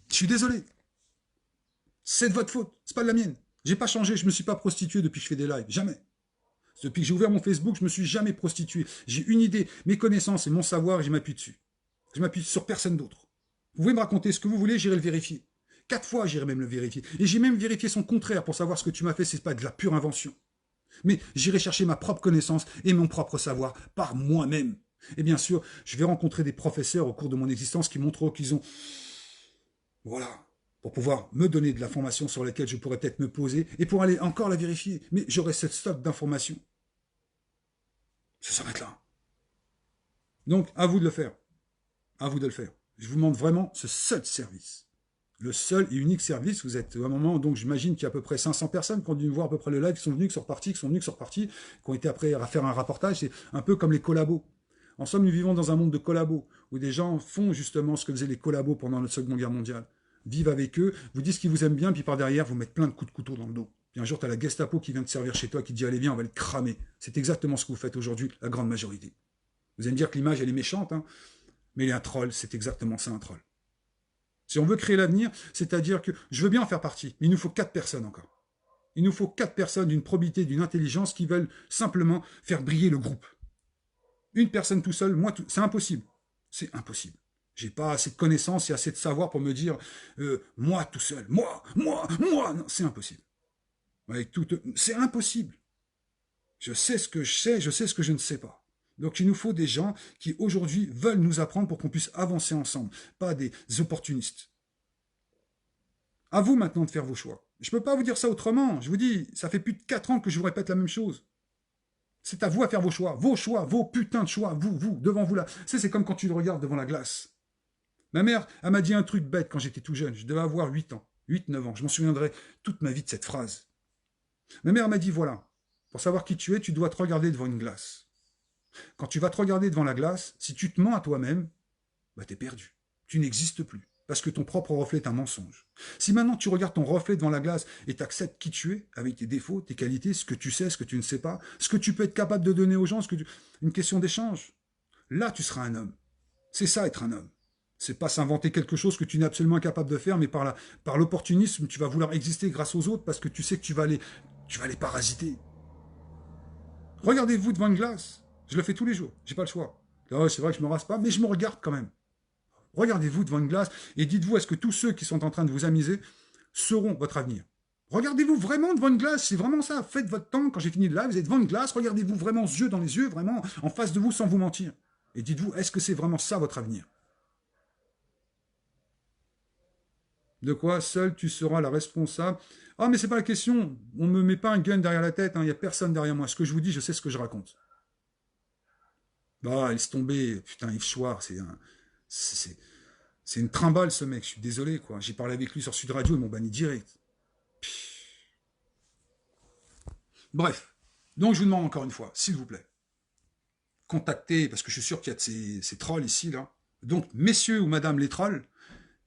Je suis désolé. C'est de votre faute, c'est pas de la mienne. J'ai pas changé, je me suis pas prostitué depuis que je fais des lives, jamais. Depuis que j'ai ouvert mon Facebook, je me suis jamais prostitué. J'ai une idée, mes connaissances et mon savoir, et je m'appuie dessus. Je m'appuie sur personne d'autre. Vous pouvez me raconter ce que vous voulez, j'irai le vérifier. 4 fois, j'irai même le vérifier. Et j'ai même vérifié son contraire pour savoir ce que tu m'as fait, c'est pas de la pure invention. Mais j'irai chercher ma propre connaissance et mon propre savoir par moi-même. Et bien sûr, je vais rencontrer des professeurs au cours de mon existence qui montreront qu'ils ont... Voilà, pour pouvoir me donner de l'information sur laquelle je pourrais peut-être me poser et pour aller encore la vérifier. Mais j'aurai cette stock d'informations. Ça s'arrête là. Donc, à vous de le faire. À vous de le faire. Je vous demande vraiment ce seul service. Le seul et unique service, vous êtes à un moment, donc j'imagine qu'il y a à peu près 500 personnes qui ont dû voir à peu près le live, qui sont venus, qui sont repartis, qui ont été après à faire un rapportage. C'est un peu comme les collabos. En somme, nous vivons dans un monde de collabos, où des gens font justement ce que faisaient les collabos pendant la Seconde Guerre mondiale. vivent avec eux, vous disent qu'ils vous aiment bien, puis par derrière, vous mettent plein de coups de couteau dans le dos. Puis un jour, tu as la Gestapo qui vient te servir chez toi, qui te dit, allez viens, on va le cramer. C'est exactement ce que vous faites aujourd'hui, la grande majorité. Vous allez me dire que l'image, elle est méchante, hein, mais il est un troll, c'est exactement ça, un troll. Si on veut créer l'avenir, c'est-à-dire que je veux bien en faire partie, mais il nous faut 4 personnes encore. Il nous faut 4 personnes d'une probité, d'une intelligence qui veulent simplement faire briller le groupe. Une personne tout seul, moi, c'est impossible. C'est impossible. J'ai pas assez de connaissances et assez de savoir pour me dire moi tout seul, moi, non, c'est impossible. C'est impossible. Je sais ce que je sais, je sais ce que je ne sais pas. Donc il nous faut des gens qui aujourd'hui veulent nous apprendre pour qu'on puisse avancer ensemble, pas des opportunistes. À vous maintenant de faire vos choix. Je ne peux pas vous dire ça autrement. Je vous dis, ça fait plus de 4 ans que je vous répète la même chose. C'est à vous à faire vos choix, vos putains de choix, vous, devant vous là. C'est comme quand tu le regardes devant la glace. Ma mère, elle m'a dit un truc bête quand j'étais tout jeune. Je devais avoir 8 ans, 8-9 ans. Je m'en souviendrai toute ma vie de cette phrase. Ma mère m'a dit, voilà, pour savoir qui tu es, tu dois te regarder devant une glace. Quand tu vas te regarder devant la glace, si tu te mens à toi-même, bah t'es perdu. Tu n'existes plus. Parce que ton propre reflet est un mensonge. Si maintenant tu regardes ton reflet devant la glace et tu acceptes qui tu es, avec tes défauts, tes qualités, ce que tu sais, ce que tu ne sais pas, ce que tu peux être capable de donner aux gens, une question d'échange, là tu seras un homme. C'est ça être un homme. C'est pas s'inventer quelque chose que tu n'es absolument incapable de faire, mais par l'opportunisme, tu vas vouloir exister grâce aux autres parce que tu sais que tu vas les parasiter. Regardez-vous devant une glace. Je le fais tous les jours, j'ai pas le choix. Oh, c'est vrai que je me rase pas, mais je me regarde quand même. Regardez-vous devant une glace et dites-vous, est-ce que tous ceux qui sont en train de vous amuser seront votre avenir? Regardez-vous vraiment devant une glace, c'est vraiment ça. Faites votre temps, quand j'ai fini de là, vous êtes devant une glace, regardez-vous vraiment yeux dans les yeux, vraiment en face de vous sans vous mentir. Et dites-vous, est-ce que c'est vraiment ça votre avenir? De quoi seul tu seras la responsable? Ah, mais c'est pas la question, on ne me met pas un gun derrière la tête, il n'y a personne derrière moi. Ce que je vous dis, je sais ce que je raconte. Bah, laisse tomber, putain, Yves Chouard, c'est une trimballe ce mec, je suis désolé quoi. J'ai parlé avec lui sur Sud Radio, ils m'ont banni direct. Bref, donc je vous demande encore une fois, s'il vous plaît, contactez, parce que je suis sûr qu'il y a de ces trolls ici, là. Donc, messieurs ou madame les trolls,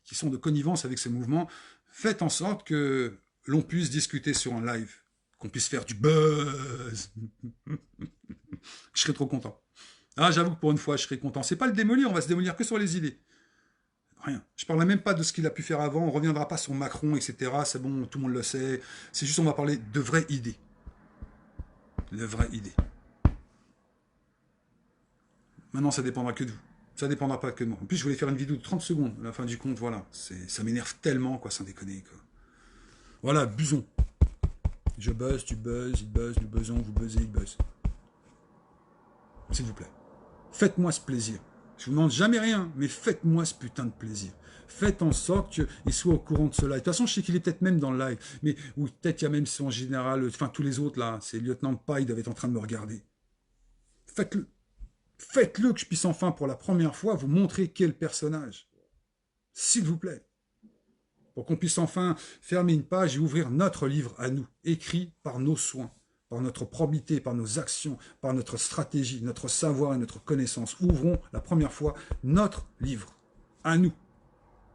qui sont de connivence avec ce mouvement, faites en sorte que l'on puisse discuter sur un live, qu'on puisse faire du buzz. Je serais trop content. Ah, j'avoue que pour une fois, je serais content. C'est pas le démolir, on va se démolir que sur les idées. Rien. Je parlerai même pas de ce qu'il a pu faire avant, on reviendra pas sur Macron, etc. C'est bon, tout le monde le sait. C'est juste on va parler de vraies idées. De vraies idées. Maintenant, ça dépendra que de vous. Ça dépendra pas que de moi. En plus, je voulais faire une vidéo de 30 secondes. À la fin du compte, voilà. Ça m'énerve tellement, quoi, sans déconner, quoi. Voilà, buzzons. Je buzz, tu buzzes, il buzz, nous buzzons, vous buzzez, il buzz. S'il vous plaît. Faites-moi ce plaisir. Je vous demande jamais rien, mais faites-moi ce putain de plaisir. Faites en sorte qu'il soit au courant de ce live. De toute façon, je sais qu'il est peut-être même dans le live, mais ou peut-être il y a même son général, enfin tous les autres là, c'est lieutenant Pai, ils doivent être en train de me regarder. Faites-le. Faites-le que je puisse enfin, pour la première fois, vous montrer quel personnage. S'il vous plaît. Pour qu'on puisse enfin fermer une page et ouvrir notre livre à nous, écrit par nos soins, par notre probité, par nos actions, par notre stratégie, notre savoir et notre connaissance. Ouvrons la première fois notre livre, à nous.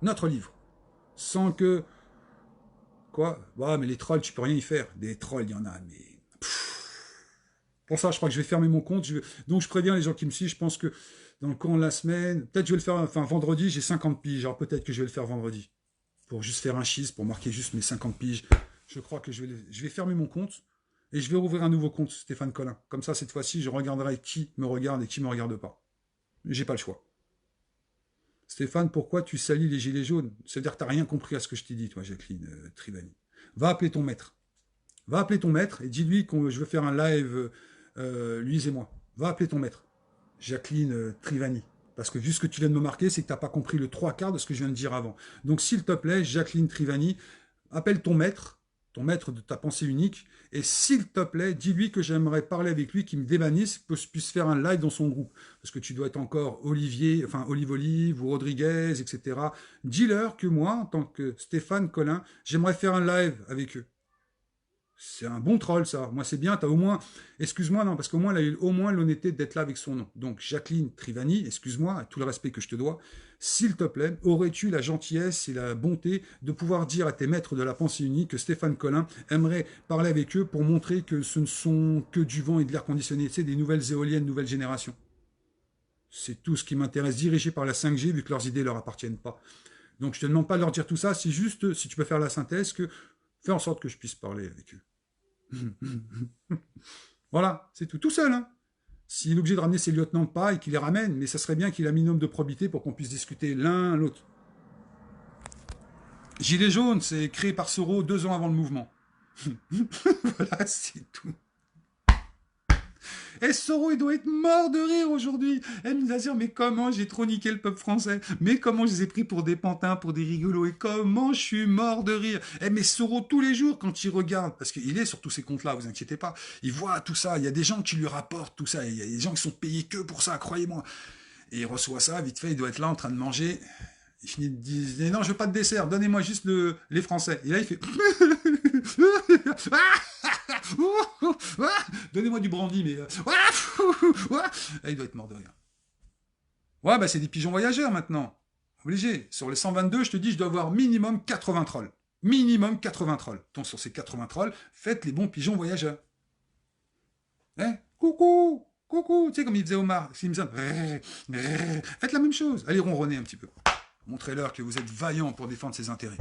Notre livre. Sans que... Quoi? Ouais, mais les trolls, tu peux rien y faire. Des trolls, il y en a, mais... Pour ça, je crois que je vais fermer mon compte. Donc, je préviens les gens qui me suivent. Je pense que dans le courant de la semaine, peut-être je vais le faire, enfin, vendredi, j'ai 50 piges. Alors, peut-être que je vais le faire vendredi. Pour juste faire un schiste, pour marquer juste mes 50 piges. Je crois que je vais fermer mon compte et je vais rouvrir un nouveau compte, Stéphane Collin. Comme ça, cette fois-ci, je regarderai qui me regarde et qui ne me regarde pas. J'ai pas le choix. Stéphane, pourquoi tu salis les gilets jaunes? C'est-à-dire que tu n'as rien compris à ce que je t'ai dit, toi, Jacqueline Trivani. Va appeler ton maître. Va appeler ton maître et dis-lui que je veux faire un live, lui et moi. Va appeler ton maître. Jacqueline Trivani. Parce que vu ce que tu viens de me marquer, c'est que tu n'as pas compris le 3/4 de ce que je viens de dire avant. Donc, s'il te plaît, Jacqueline Trivani, appelle ton maître de ta pensée unique, et s'il te plaît, dis-lui que j'aimerais parler avec lui, qu'il me débannisse, que je puisse faire un live dans son groupe. Parce que tu dois être encore Olive ou Rodriguez, etc. Dis-leur que moi, en tant que Stéphane Collin, j'aimerais faire un live avec eux. C'est un bon troll, ça. Moi, c'est bien, t'as au moins... Excuse-moi, non, parce qu'au moins, elle a eu au moins l'honnêteté d'être là avec son nom. Donc, Jacqueline Trivani, excuse-moi, avec tout le respect que je te dois, s'il te plaît, aurais-tu la gentillesse et la bonté de pouvoir dire à tes maîtres de la pensée unique que Stéphane Collin aimerait parler avec eux pour montrer que ce ne sont que du vent et de l'air conditionné, tu sais, des nouvelles éoliennes, nouvelle génération. C'est tout ce qui m'intéresse, dirigé par la 5G, vu que leurs idées ne leur appartiennent pas. Donc, je te demande pas de leur dire tout ça, c'est juste, si tu peux faire la synthèse, que fais en sorte que je puisse parler avec eux. Voilà, c'est tout. Tout seul, hein. S'il est obligé de ramener ses lieutenants de paille, qu'il les ramène, mais ça serait bien qu'il ait un minimum de probité pour qu'on puisse discuter l'un l'autre. Gilet jaune, c'est créé par Soro 2 ans avant le mouvement. Voilà, c'est tout. Et Soro, il doit être mort de rire aujourd'hui. Elle nous a dit, mais comment j'ai trop niqué le peuple français. Mais comment je les ai pris pour des pantins, pour des rigolos. Et comment je suis mort de rire. Mais Soro, tous les jours, quand il regarde, parce qu'il est sur tous ces comptes-là, vous inquiétez pas, il voit tout ça. Il y a des gens qui lui rapportent tout ça. Il y a des gens qui sont payés que pour ça, croyez-moi. Et il reçoit ça, vite fait, il doit être là en train de manger. Il finit de dire, non, je veux pas de dessert, donnez-moi juste les Français. Et là, il fait... Donnez-moi du brandy, mais... il doit être mort de rire. Ouais, bah c'est des pigeons voyageurs maintenant. Obligé. Sur les 122, je te dis, je dois avoir minimum 80 trolls. Minimum 80 trolls. Donc sur ces 80 trolls, faites les bons pigeons voyageurs. Hein? Coucou! Coucou! Tu sais, comme il faisait Omar Simpson. Faites la même chose. Allez ronronner un petit peu. Montrez-leur que vous êtes vaillant pour défendre ses intérêts.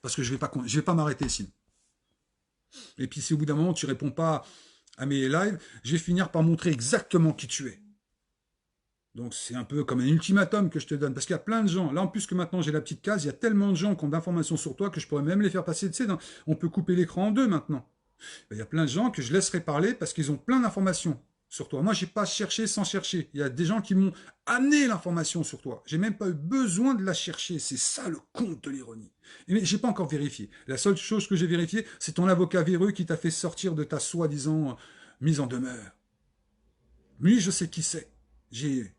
Parce que je vais pas m'arrêter sinon. Et puis si au bout d'un moment tu réponds pas à mes lives, je vais finir par montrer exactement qui tu es. Donc c'est un peu comme un ultimatum que je te donne, parce qu'il y a plein de gens, là en plus que maintenant j'ai la petite case, il y a tellement de gens qui ont d'informations sur toi que je pourrais même les faire passer, tu sais, on peut couper l'écran en deux maintenant. Il y a plein de gens que je laisserai parler parce qu'ils ont plein d'informations sur toi. Moi, j'ai pas cherché sans chercher. Il y a des gens qui m'ont amené l'information sur toi. J'ai même pas eu besoin de la chercher. C'est ça le compte de l'ironie. Mais j'ai pas encore vérifié. La seule chose que j'ai vérifiée, c'est ton avocat véreux qui t'a fait sortir de ta soi-disant mise en demeure. Lui, je sais qui c'est.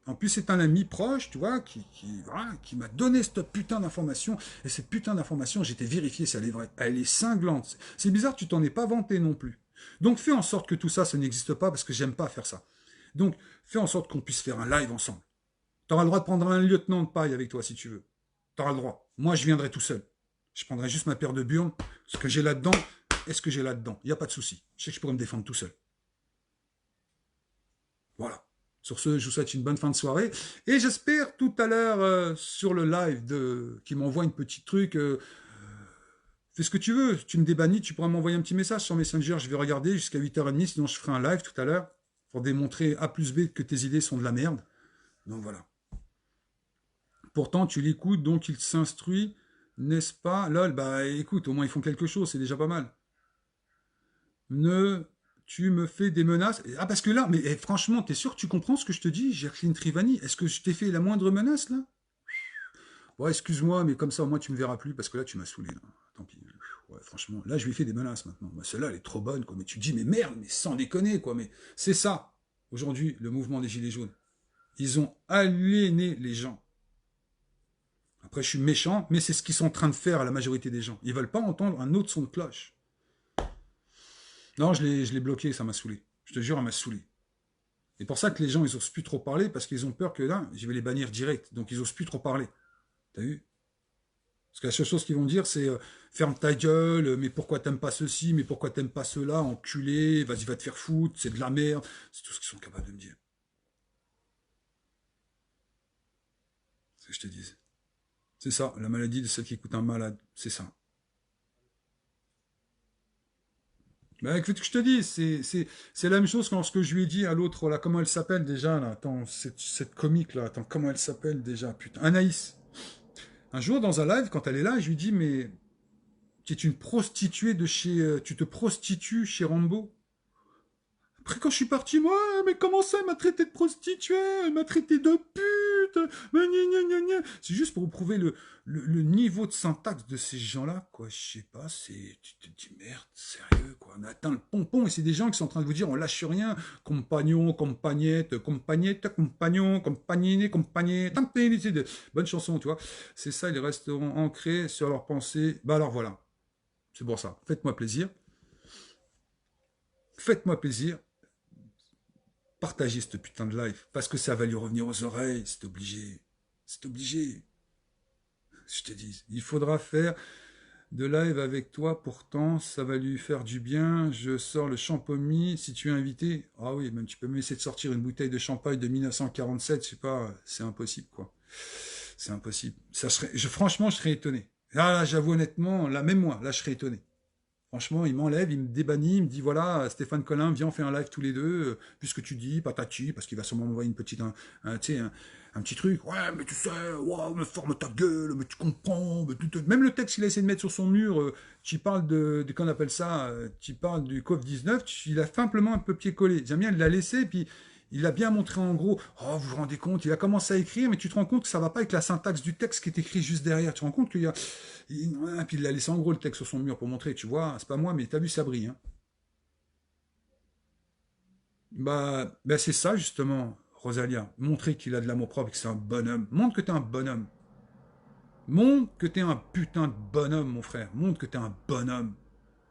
En plus, c'est un ami proche, tu vois, voilà, qui m'a donné cette putain d'information. Et cette putain d'information, j'ai été vérifié si elle est vraie. Elle est cinglante. C'est bizarre, tu t'en es pas vanté non plus. Donc, fais en sorte que tout ça, ça n'existe pas parce que j'aime pas faire ça. Donc, fais en sorte qu'on puisse faire un live ensemble. Tu auras le droit de prendre un lieutenant de paille avec toi si tu veux. Tu auras le droit. Moi, je viendrai tout seul. Je prendrai juste ma paire de burnes. Ce que j'ai là-dedans, est-ce que j'ai là-dedans? Il n'y a pas de souci. Je sais que je pourrais me défendre tout seul. Voilà. Sur ce, je vous souhaite une bonne fin de soirée. Et j'espère tout à l'heure sur le live qui m'envoie une petite truc. Fais ce que tu veux. Tu me débannis, tu pourras m'envoyer un petit message sur Messenger. Je vais regarder jusqu'à 8h30. Sinon, je ferai un live tout à l'heure pour démontrer A plus B que tes idées sont de la merde. Donc voilà. Pourtant, tu l'écoutes, donc il s'instruit, n'est-ce pas? Lol, bah écoute, au moins ils font quelque chose, c'est déjà pas mal. Tu me fais des menaces. Ah, parce que là, mais franchement, t'es sûr que tu comprends ce que je te dis, Jacqueline Trivani? Est-ce que je t'ai fait la moindre menace, là? Ouais, excuse-moi, mais comme ça, au moins, tu me verras plus, parce que là, tu m'as saoulé, là. Tant pis. Ouais, franchement, là, je lui ai fait des menaces, maintenant. Bah, celle-là, elle est trop bonne, quoi. Mais tu te dis, mais merde, mais sans déconner, quoi. Mais c'est ça, aujourd'hui, le mouvement des Gilets jaunes. Ils ont aliéné les gens. Après, je suis méchant, mais c'est ce qu'ils sont en train de faire à la majorité des gens. Ils veulent pas entendre un autre son de cloche. Non, je l'ai bloqué, ça m'a saoulé. Je te jure, ça m'a saoulé. C'est pour ça que les gens, ils osent plus trop parler, parce qu'ils ont peur que là, je vais les bannir direct. Donc, ils osent plus trop parler. T'as vu? Parce que la seule chose qu'ils vont dire, c'est ferme ta gueule, mais pourquoi t'aimes pas ceci, mais pourquoi t'aimes pas cela, enculé, vas-y, va te faire foutre, c'est de la merde. C'est tout ce qu'ils sont capables de me dire. C'est ce que je te dis. C'est ça, la maladie de celle qui écoute un malade. C'est ça. Bah, écoute, que je te dis, c'est la même chose que lorsque je lui ai dit à l'autre, là, comment elle s'appelle déjà, là, attends, cette comique, là, attends, comment elle s'appelle déjà, putain, Anaïs. Un jour, dans un live, quand elle est là, je lui dis, mais tu es une prostituée de chez, tu te prostitues chez Rambo. Après, quand je suis parti, moi, mais comment ça, elle m'a traité de prostituée, elle m'a traité de pute, c'est juste pour vous prouver le niveau de syntaxe de ces gens-là, quoi, je sais pas, tu te dis, merde, sérieux, quoi, on a atteint le pompon, et c'est des gens qui sont en train de vous dire, on lâche rien, compagnon, compagnette, compagnette, compagnon, compagniné, compagnette, c'est de bonnes chansons, tu vois, c'est ça, ils resteront ancrés sur leurs pensées, bah alors voilà, c'est pour ça, faites-moi plaisir. faites-moi plaisir, partagez cette putain de live, parce que ça va lui revenir aux oreilles, c'est obligé. C'est obligé. Je te dis, il faudra faire de live avec toi, pourtant, ça va lui faire du bien. Je sors le champomis, si tu es invité. Ah oui, même tu peux me laisser de sortir une bouteille de champagne de 1947, je sais pas, c'est impossible, quoi. C'est impossible. Ça serait, franchement, je serais étonné. Là, j'avoue honnêtement, là, même moi, là, je serais étonné. Franchement, il m'enlève, il me débannit, il me dit voilà, Stéphane Collin, viens, on fait un live tous les deux, puisque tu dis, patati, parce qu'il va sûrement m'envoyer une petite, tu sais, un petit truc. Ouais, mais tu sais, ouais, me forme ta gueule, mais tu comprends, mais même le texte qu'il a essayé de mettre sur son mur, tu parles de qu'on appelle ça, tu parles du COV-19, il a simplement un peu pied-collé. J'aime bien, il l'a laissé, puis il a bien montré en gros, oh, vous vous rendez compte, il a commencé à écrire, mais tu te rends compte que ça va pas avec la syntaxe du texte qui est écrit juste derrière. Tu te rends compte qu'il y a... Puis il a laissé en gros le texte sur son mur pour montrer, tu vois, c'est pas moi, mais t'as vu, ça brille. Hein. Bah c'est ça justement, Rosalia. Montrer qu'il a de l'amour propre et que c'est un bonhomme. Montre que t'es un bonhomme. Montre que t'es un putain de bonhomme, mon frère. Montre que t'es un bonhomme.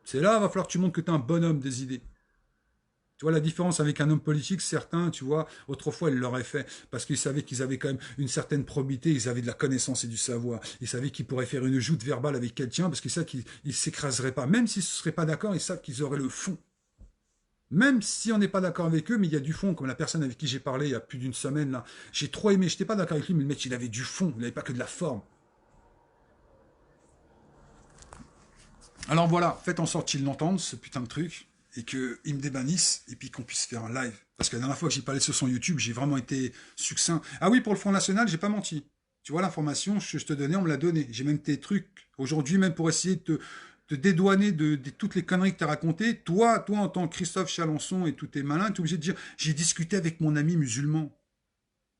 C'est là, va falloir que tu montres que t'es un bonhomme des idées. Tu vois la différence avec un homme politique, certains, tu vois, autrefois ils l'auraient fait parce qu'ils savaient qu'ils avaient quand même une certaine probité, ils avaient de la connaissance et du savoir. Ils savaient qu'ils pourraient faire une joute verbale avec quelqu'un parce qu'ils savent qu'ils ne s'écraseraient pas. Même s'ils ne seraient pas d'accord, ils savent qu'ils auraient le fond. Même si on n'est pas d'accord avec eux, mais il y a du fond, comme la personne avec qui j'ai parlé il y a plus d'une semaine là. J'ai trop aimé, je n'étais pas d'accord avec lui, mais le mec il avait du fond, il n'avait pas que de la forme. Alors voilà, faites en sorte qu'ils l'entendent, ce putain de truc, et qu'ils me débannissent, et puis qu'on puisse faire un live. Parce que la dernière fois que j'ai parlé sur son YouTube, j'ai vraiment été succinct. Ah oui, pour le Front National, j'ai pas menti. Tu vois, l'information, je te donnais, on me l'a donné. J'ai même tes trucs, aujourd'hui, même pour essayer de te dédouaner de toutes les conneries que tu as racontées. Toi, en tant que Christophe Chalençon et tous tes malins, tu es obligé de dire, j'ai discuté avec mon ami musulman.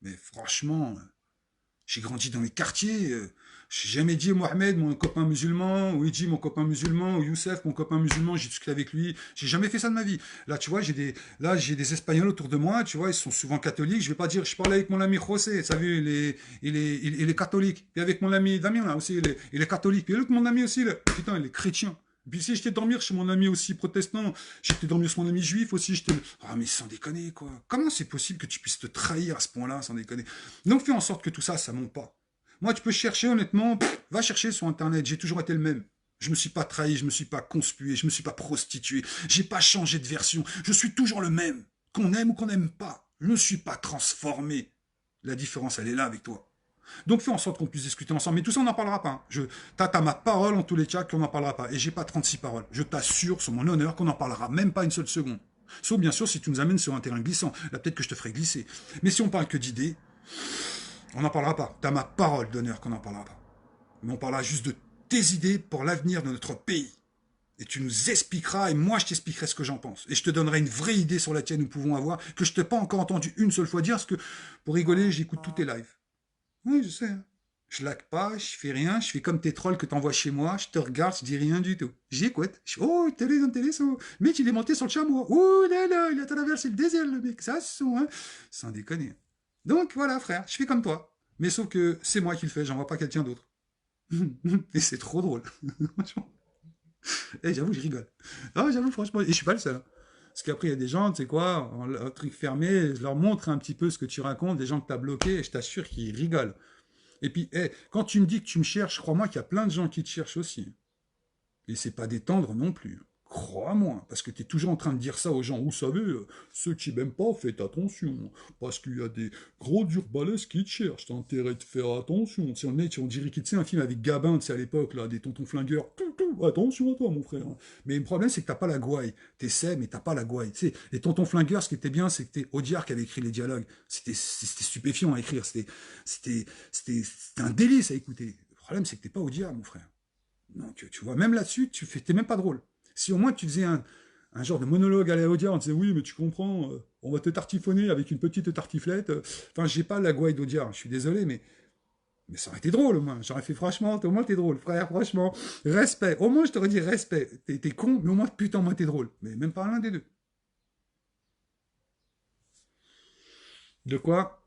Mais franchement, j'ai grandi dans les quartiers. J'ai jamais dit Mohamed, mon copain musulman, ou Idji, mon copain musulman, ou Youssef, mon copain musulman, j'ai discuté avec lui. J'ai jamais fait ça de ma vie. Là, tu vois, j'ai des Espagnols autour de moi, tu vois, ils sont souvent catholiques. Je vais pas dire, je parlais avec mon ami José, ça vu, il est catholique. Et avec mon ami Damien, là aussi, il est catholique. Et l'autre, mon ami aussi, là, putain, il est chrétien. Puis si j'étais dormir chez mon ami aussi protestant, j'étais dormir chez mon ami juif aussi, j'étais... Ah mais sans déconner quoi. Comment c'est possible que tu puisses te trahir à ce point-là, sans déconner? Donc fais en sorte que tout ça, ça monte pas. Moi tu peux chercher honnêtement, va chercher sur internet, j'ai toujours été le même. Je me suis pas trahi, je me suis pas conspué, je me suis pas prostitué, j'ai pas changé de version, je suis toujours le même. Qu'on aime ou qu'on n'aime pas, je ne suis pas transformé. La différence elle est là avec toi. Donc fais en sorte qu'on puisse discuter ensemble. Mais tout ça, on n'en parlera pas. T'as ma parole en tous les cas qu'on n'en parlera pas. Et j'ai pas 36 paroles. Je t'assure sur mon honneur qu'on n'en parlera même pas une seule seconde. Sauf bien sûr si tu nous amènes sur un terrain glissant. Là peut-être que je te ferai glisser. Mais si on parle que d'idées, on n'en parlera pas. T'as ma parole d'honneur qu'on n'en parlera pas. Mais on parlera juste de tes idées pour l'avenir de notre pays. Et tu nous expliqueras, et moi je t'expliquerai ce que j'en pense. Et je te donnerai une vraie idée sur laquelle nous pouvons avoir, que je t'ai pas encore entendu une seule fois dire, parce que pour rigoler, j'écoute tous tes lives. Oui, je sais. Hein. Je lag pas, je fais rien, je fais comme tes trolls que t'envoies chez moi, je te regarde, je dis rien du tout. J'écoute. Oh, télé dans télé, ça. Le mec, il est monté sur le chameau. Oh là là, il a traversé le désert, le mec. Ça, c'est hein. Sans déconner. Donc voilà, frère, je fais comme toi. Mais sauf que c'est moi qui le fais, j'en vois pas quelqu'un d'autre. Et c'est trop drôle. Et j'avoue, je rigole. Ah, j'avoue, franchement, et je suis pas le seul. Hein. Parce qu'après, il y a des gens, tu sais quoi, un truc fermé, je leur montre un petit peu ce que tu racontes, des gens que tu as bloqués, et je t'assure qu'ils rigolent. Et puis, quand tu me dis que tu me cherches, crois-moi qu'il y a plein de gens qui te cherchent aussi. Et c'est pas détendre non plus. Crois-moi, parce que tu es toujours en train de dire ça aux gens. Vous savez, ceux qui m'aiment pas, faites attention. Parce qu'il y a des gros durs balèzes qui te cherchent. T'as intérêt de faire attention. Si on dirait qu'il y a un film avec Gabin, tu sais, à l'époque, là, des tontons flingueurs. Attention à toi, mon frère. Mais le problème, c'est que t'as pas la gouaille. T'essaies, mais t'as pas la gouaille. Tu sais, les tontons flingueurs, ce qui était bien, c'est que c'était Audiard qui avait écrit les dialogues. C'était stupéfiant à écrire. C'était un délice à écouter. Le problème, c'est que t'es pas Audiard, mon frère. Donc, tu vois, même là-dessus, t'es même pas drôle. Si au moins tu faisais un genre de monologue à la Audiard, on disait oui, mais tu comprends, on va te tartifonner avec une petite tartiflette. Enfin, j'ai pas la gouaille d'Audiard, je suis désolé, mais ça aurait été drôle au moins. J'aurais fait franchement, au moins t'es drôle, frère, franchement. Respect. Au moins je t'aurais dit respect. T'es con, mais au moins putain, au moins t'es drôle. Mais même pas l'un des deux. De quoi?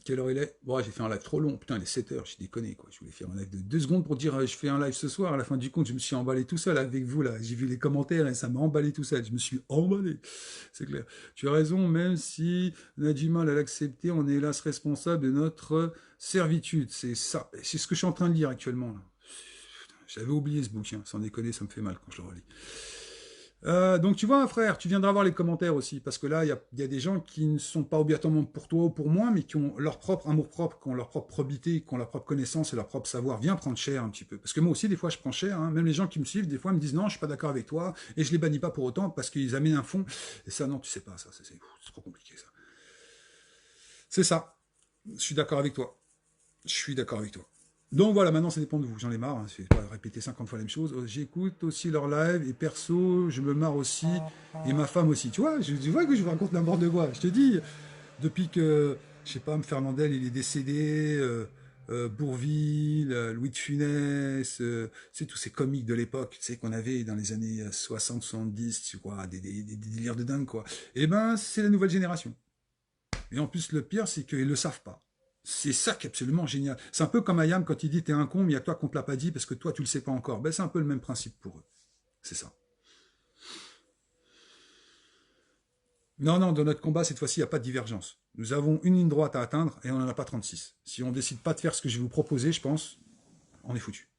Quelle heure il est? Bon, j'ai fait un live trop long. Putain, il est 7 heures, j'ai déconné, quoi. Je voulais faire un live de 2 secondes pour dire je fais un live ce soir. À la fin du compte, je me suis emballé tout seul avec vous, là. J'ai vu les commentaires et ça m'a emballé tout seul. Je me suis emballé. C'est clair. Tu as raison, même si on a du mal à l'accepter, on est hélas responsable de notre servitude. C'est ça. C'est ce que je suis en train de lire actuellement, là. J'avais oublié ce bouquin. Sans déconner, ça me fait mal quand je le relis. Donc tu vois, frère, tu viendras voir les commentaires aussi, parce que là, il y a des gens qui ne sont pas obligatoirement pour toi ou pour moi, mais qui ont leur propre amour-propre, qui ont leur propre probité, qui ont leur propre connaissance et leur propre savoir. Viens prendre cher un petit peu. Parce que moi aussi, des fois, je prends cher. Hein. Même les gens qui me suivent, des fois, me disent non, je suis pas d'accord avec toi, et je les bannis pas pour autant, parce qu'ils amènent un fond. Et ça, non, tu sais pas, ça, c'est trop compliqué, ça. C'est ça. Je suis d'accord avec toi. Je suis d'accord avec toi. Donc voilà, maintenant ça dépend de vous, j'en ai marre, hein, je vais pas répéter 50 fois la même chose. J'écoute aussi leur live et perso, je me marre aussi, et ma femme aussi. Tu vois que je vous raconte n'importe quoi. Je te dis, depuis que, je sais pas, Fernandel il est décédé, Bourvil, Louis de Funès, c'est tous ces comiques de l'époque, tu sais, qu'on avait dans les années 60, 70, tu vois, des délires de dingue, quoi. Et ben, c'est la nouvelle génération. Et en plus, le pire, c'est qu'ils le savent pas. C'est ça qui est absolument génial. C'est un peu comme Ayam quand il dit t'es un con, mais il y a que toi qu'on te l'a pas dit parce que toi tu le sais pas encore. Ben, c'est un peu le même principe pour eux. C'est ça. Non, non, dans notre combat, cette fois-ci, il n'y a pas de divergence. Nous avons une ligne droite à atteindre et on n'en a pas 36. Si on décide pas de faire ce que je vais vous proposer, je pense, on est foutu.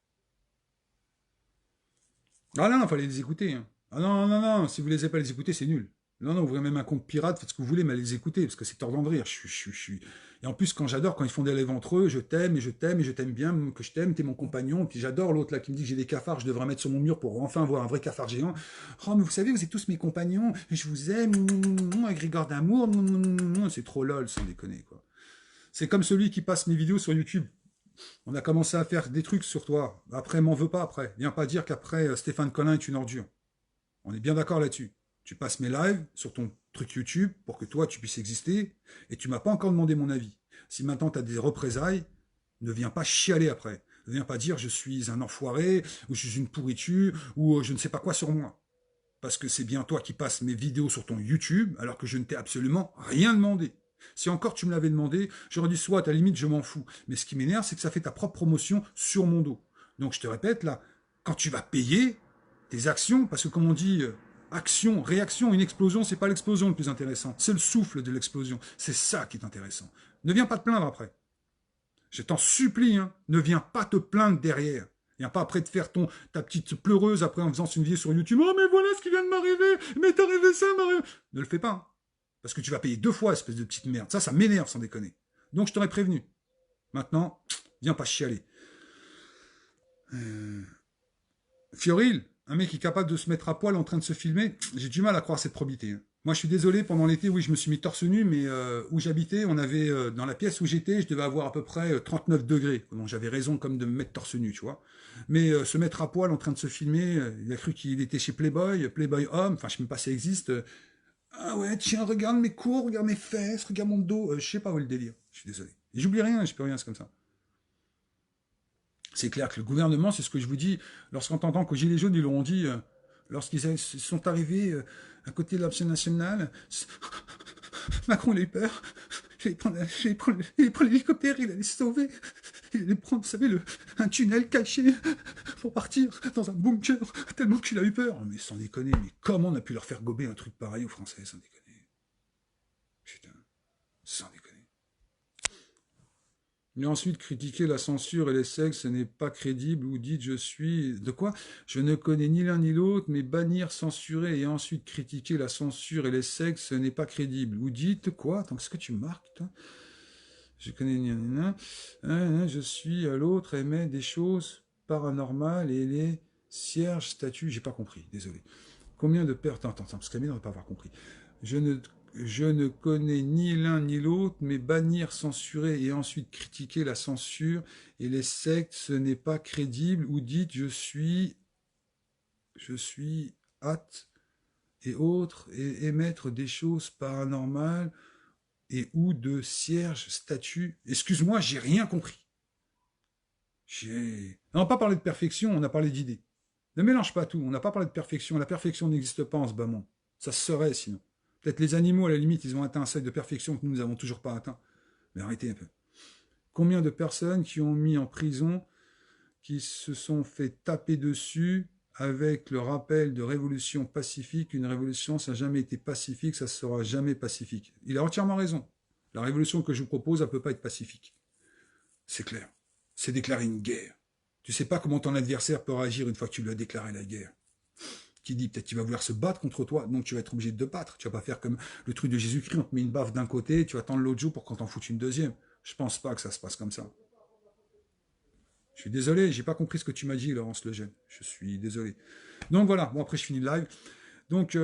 Ah non, il fallait les écouter. Hein. Ah non, non, non, si vous ne les avez pas les écouter, c'est nul. Non, non, ouvrez même un compte pirate, faites ce que vous voulez, mais allez les écouter, parce que c'est tordant de rire. Et en plus, quand j'adore, quand ils font des lives entre eux, je t'aime, et je t'aime, et je t'aime bien, que je t'aime, t'es mon compagnon, et puis j'adore l'autre là qui me dit que j'ai des cafards, je devrais mettre sur mon mur pour enfin voir un vrai cafard géant. Oh, mais vous savez, vous êtes tous mes compagnons, je vous aime, Grégor d'amour, c'est trop lol, sans déconner, quoi. C'est comme celui qui passe mes vidéos sur YouTube. On a commencé à faire des trucs sur toi. Après, m'en veux pas après. Viens pas dire qu'après, Stéphane Collin est une ordure. On est bien d'accord là-dessus. Tu passes mes lives sur ton truc YouTube pour que toi, tu puisses exister, et tu m'as pas encore demandé mon avis. Si maintenant tu as des représailles, ne viens pas chialer après. Ne viens pas dire je suis un enfoiré, ou je suis une pourriture, ou je ne sais pas quoi sur moi. Parce que c'est bien toi qui passes mes vidéos sur ton YouTube, alors que je ne t'ai absolument rien demandé. Si encore tu me l'avais demandé, j'aurais dit soit à ta limite je m'en fous. Mais ce qui m'énerve, c'est que ça fait ta propre promotion sur mon dos. Donc je te répète là, quand tu vas payer tes actions, parce que comme on dit, action, réaction, une explosion, c'est pas l'explosion le plus intéressant, c'est le souffle de l'explosion. C'est ça qui est intéressant. Ne viens pas te plaindre après. Je t'en supplie, hein, ne viens pas te plaindre derrière. Viens pas après de faire ta petite pleureuse après en faisant une vidéo sur YouTube. Oh mais voilà ce qui vient de m'arriver, mais t'es arrivé ça, m'arrive. Ne le fais pas. Hein. Parce que tu vas payer 2 fois, espèce de petite merde. Ça m'énerve sans déconner. Donc je t'aurais prévenu. Maintenant, viens pas chialer. Fioril, un mec qui est capable de se mettre à poil en train de se filmer, j'ai du mal à croire cette probité. Hein. Moi, je suis désolé, pendant l'été, oui, je me suis mis torse nu, mais où j'habitais, on avait, dans la pièce où j'étais, je devais avoir à peu près 39 degrés. Donc j'avais raison comme de me mettre torse nu, tu vois. Mais se mettre à poil en train de se filmer, il a cru qu'il était chez Playboy, Playboy Homme, enfin, je ne sais même pas si ça existe. Ah ouais, tiens, regarde mes cours, regarde mes fesses, regarde mon dos. Je sais pas où est le délire, je suis désolé. Et j'oublie rien, je peux rien, c'est comme ça. C'est clair que le gouvernement, c'est ce que je vous dis, lorsqu'on entend qu'aux Gilets jaunes, ils l'ont dit, lorsqu'ils sont arrivés à côté de l'Option nationale, Macron il a eu peur, il allait prendre l'hélicoptère, il allait se sauver, il allait prendre, vous savez, un tunnel caché pour partir dans un bunker, tellement qu'il a eu peur. Mais sans déconner, mais comment on a pu leur faire gober un truc pareil aux Français, sans déconner. Putain, sans déconner. Et ensuite, critiquer la censure et les sexes, ce n'est pas crédible, ou dites je suis... De quoi? Je ne connais ni l'un ni l'autre, mais bannir, censurer et ensuite critiquer la censure et les sexes, ce n'est pas crédible. Ou dites quoi? Attends, qu'est-ce que tu marques, toi? Je connais ni l'un ni l'autre, je suis à l'autre, émet des choses paranormales et les cierges statues, j'ai pas compris, désolé. Combien de pères... Attends, parce qu'Amine ne va pas avoir compris. Je ne connais ni l'un ni l'autre, mais bannir, censurer et ensuite critiquer la censure et les sectes, ce n'est pas crédible. Ou dites je suis hâte et autres, et émettre des choses paranormales et ou de cierges, statues. Excuse-moi, j'ai rien compris. On n'a pas parlé de perfection, on a parlé d'idées. Ne mélange pas tout, on n'a pas parlé de perfection. La perfection n'existe pas en ce bas monde. Ça se serait sinon. Peut-être les animaux, à la limite, ils ont atteint un seuil de perfection que nous n'avons toujours pas atteint. Mais arrêtez un peu. Combien de personnes qui ont mis en prison, qui se sont fait taper dessus avec le rappel de révolution pacifique? Une révolution, ça n'a jamais été pacifique, ça ne sera jamais pacifique. Il a entièrement raison. La révolution que je vous propose, elle ne peut pas être pacifique. C'est clair. C'est déclarer une guerre. Tu ne sais pas comment ton adversaire peut réagir une fois que tu lui as déclaré la guerre. Qui dit peut-être qu'il va vouloir se battre contre toi, donc tu vas être obligé de te battre. Tu vas pas faire comme le truc de Jésus-Christ, on te met une baffe d'un côté, tu attends l'autre jour pour qu'on t'en foute une deuxième. Je pense pas que ça se passe comme ça. Je suis désolé, j'ai pas compris ce que tu m'as dit, Laurence Lejeune. Je suis désolé. Donc voilà, bon après je finis le live. Donc,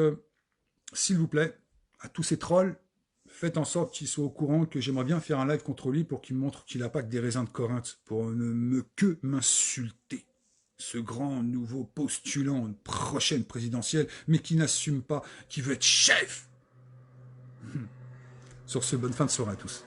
s'il vous plaît, à tous ces trolls, faites en sorte qu'ils soient au courant que j'aimerais bien faire un live contre lui pour qu'il me montre qu'il n'a pas que des raisins de Corinthe, pour ne me que m'insulter. Ce grand nouveau postulant, une prochaine présidentielle, mais qui n'assume pas, qui veut être chef. Sur ce, bonne fin de soirée à tous.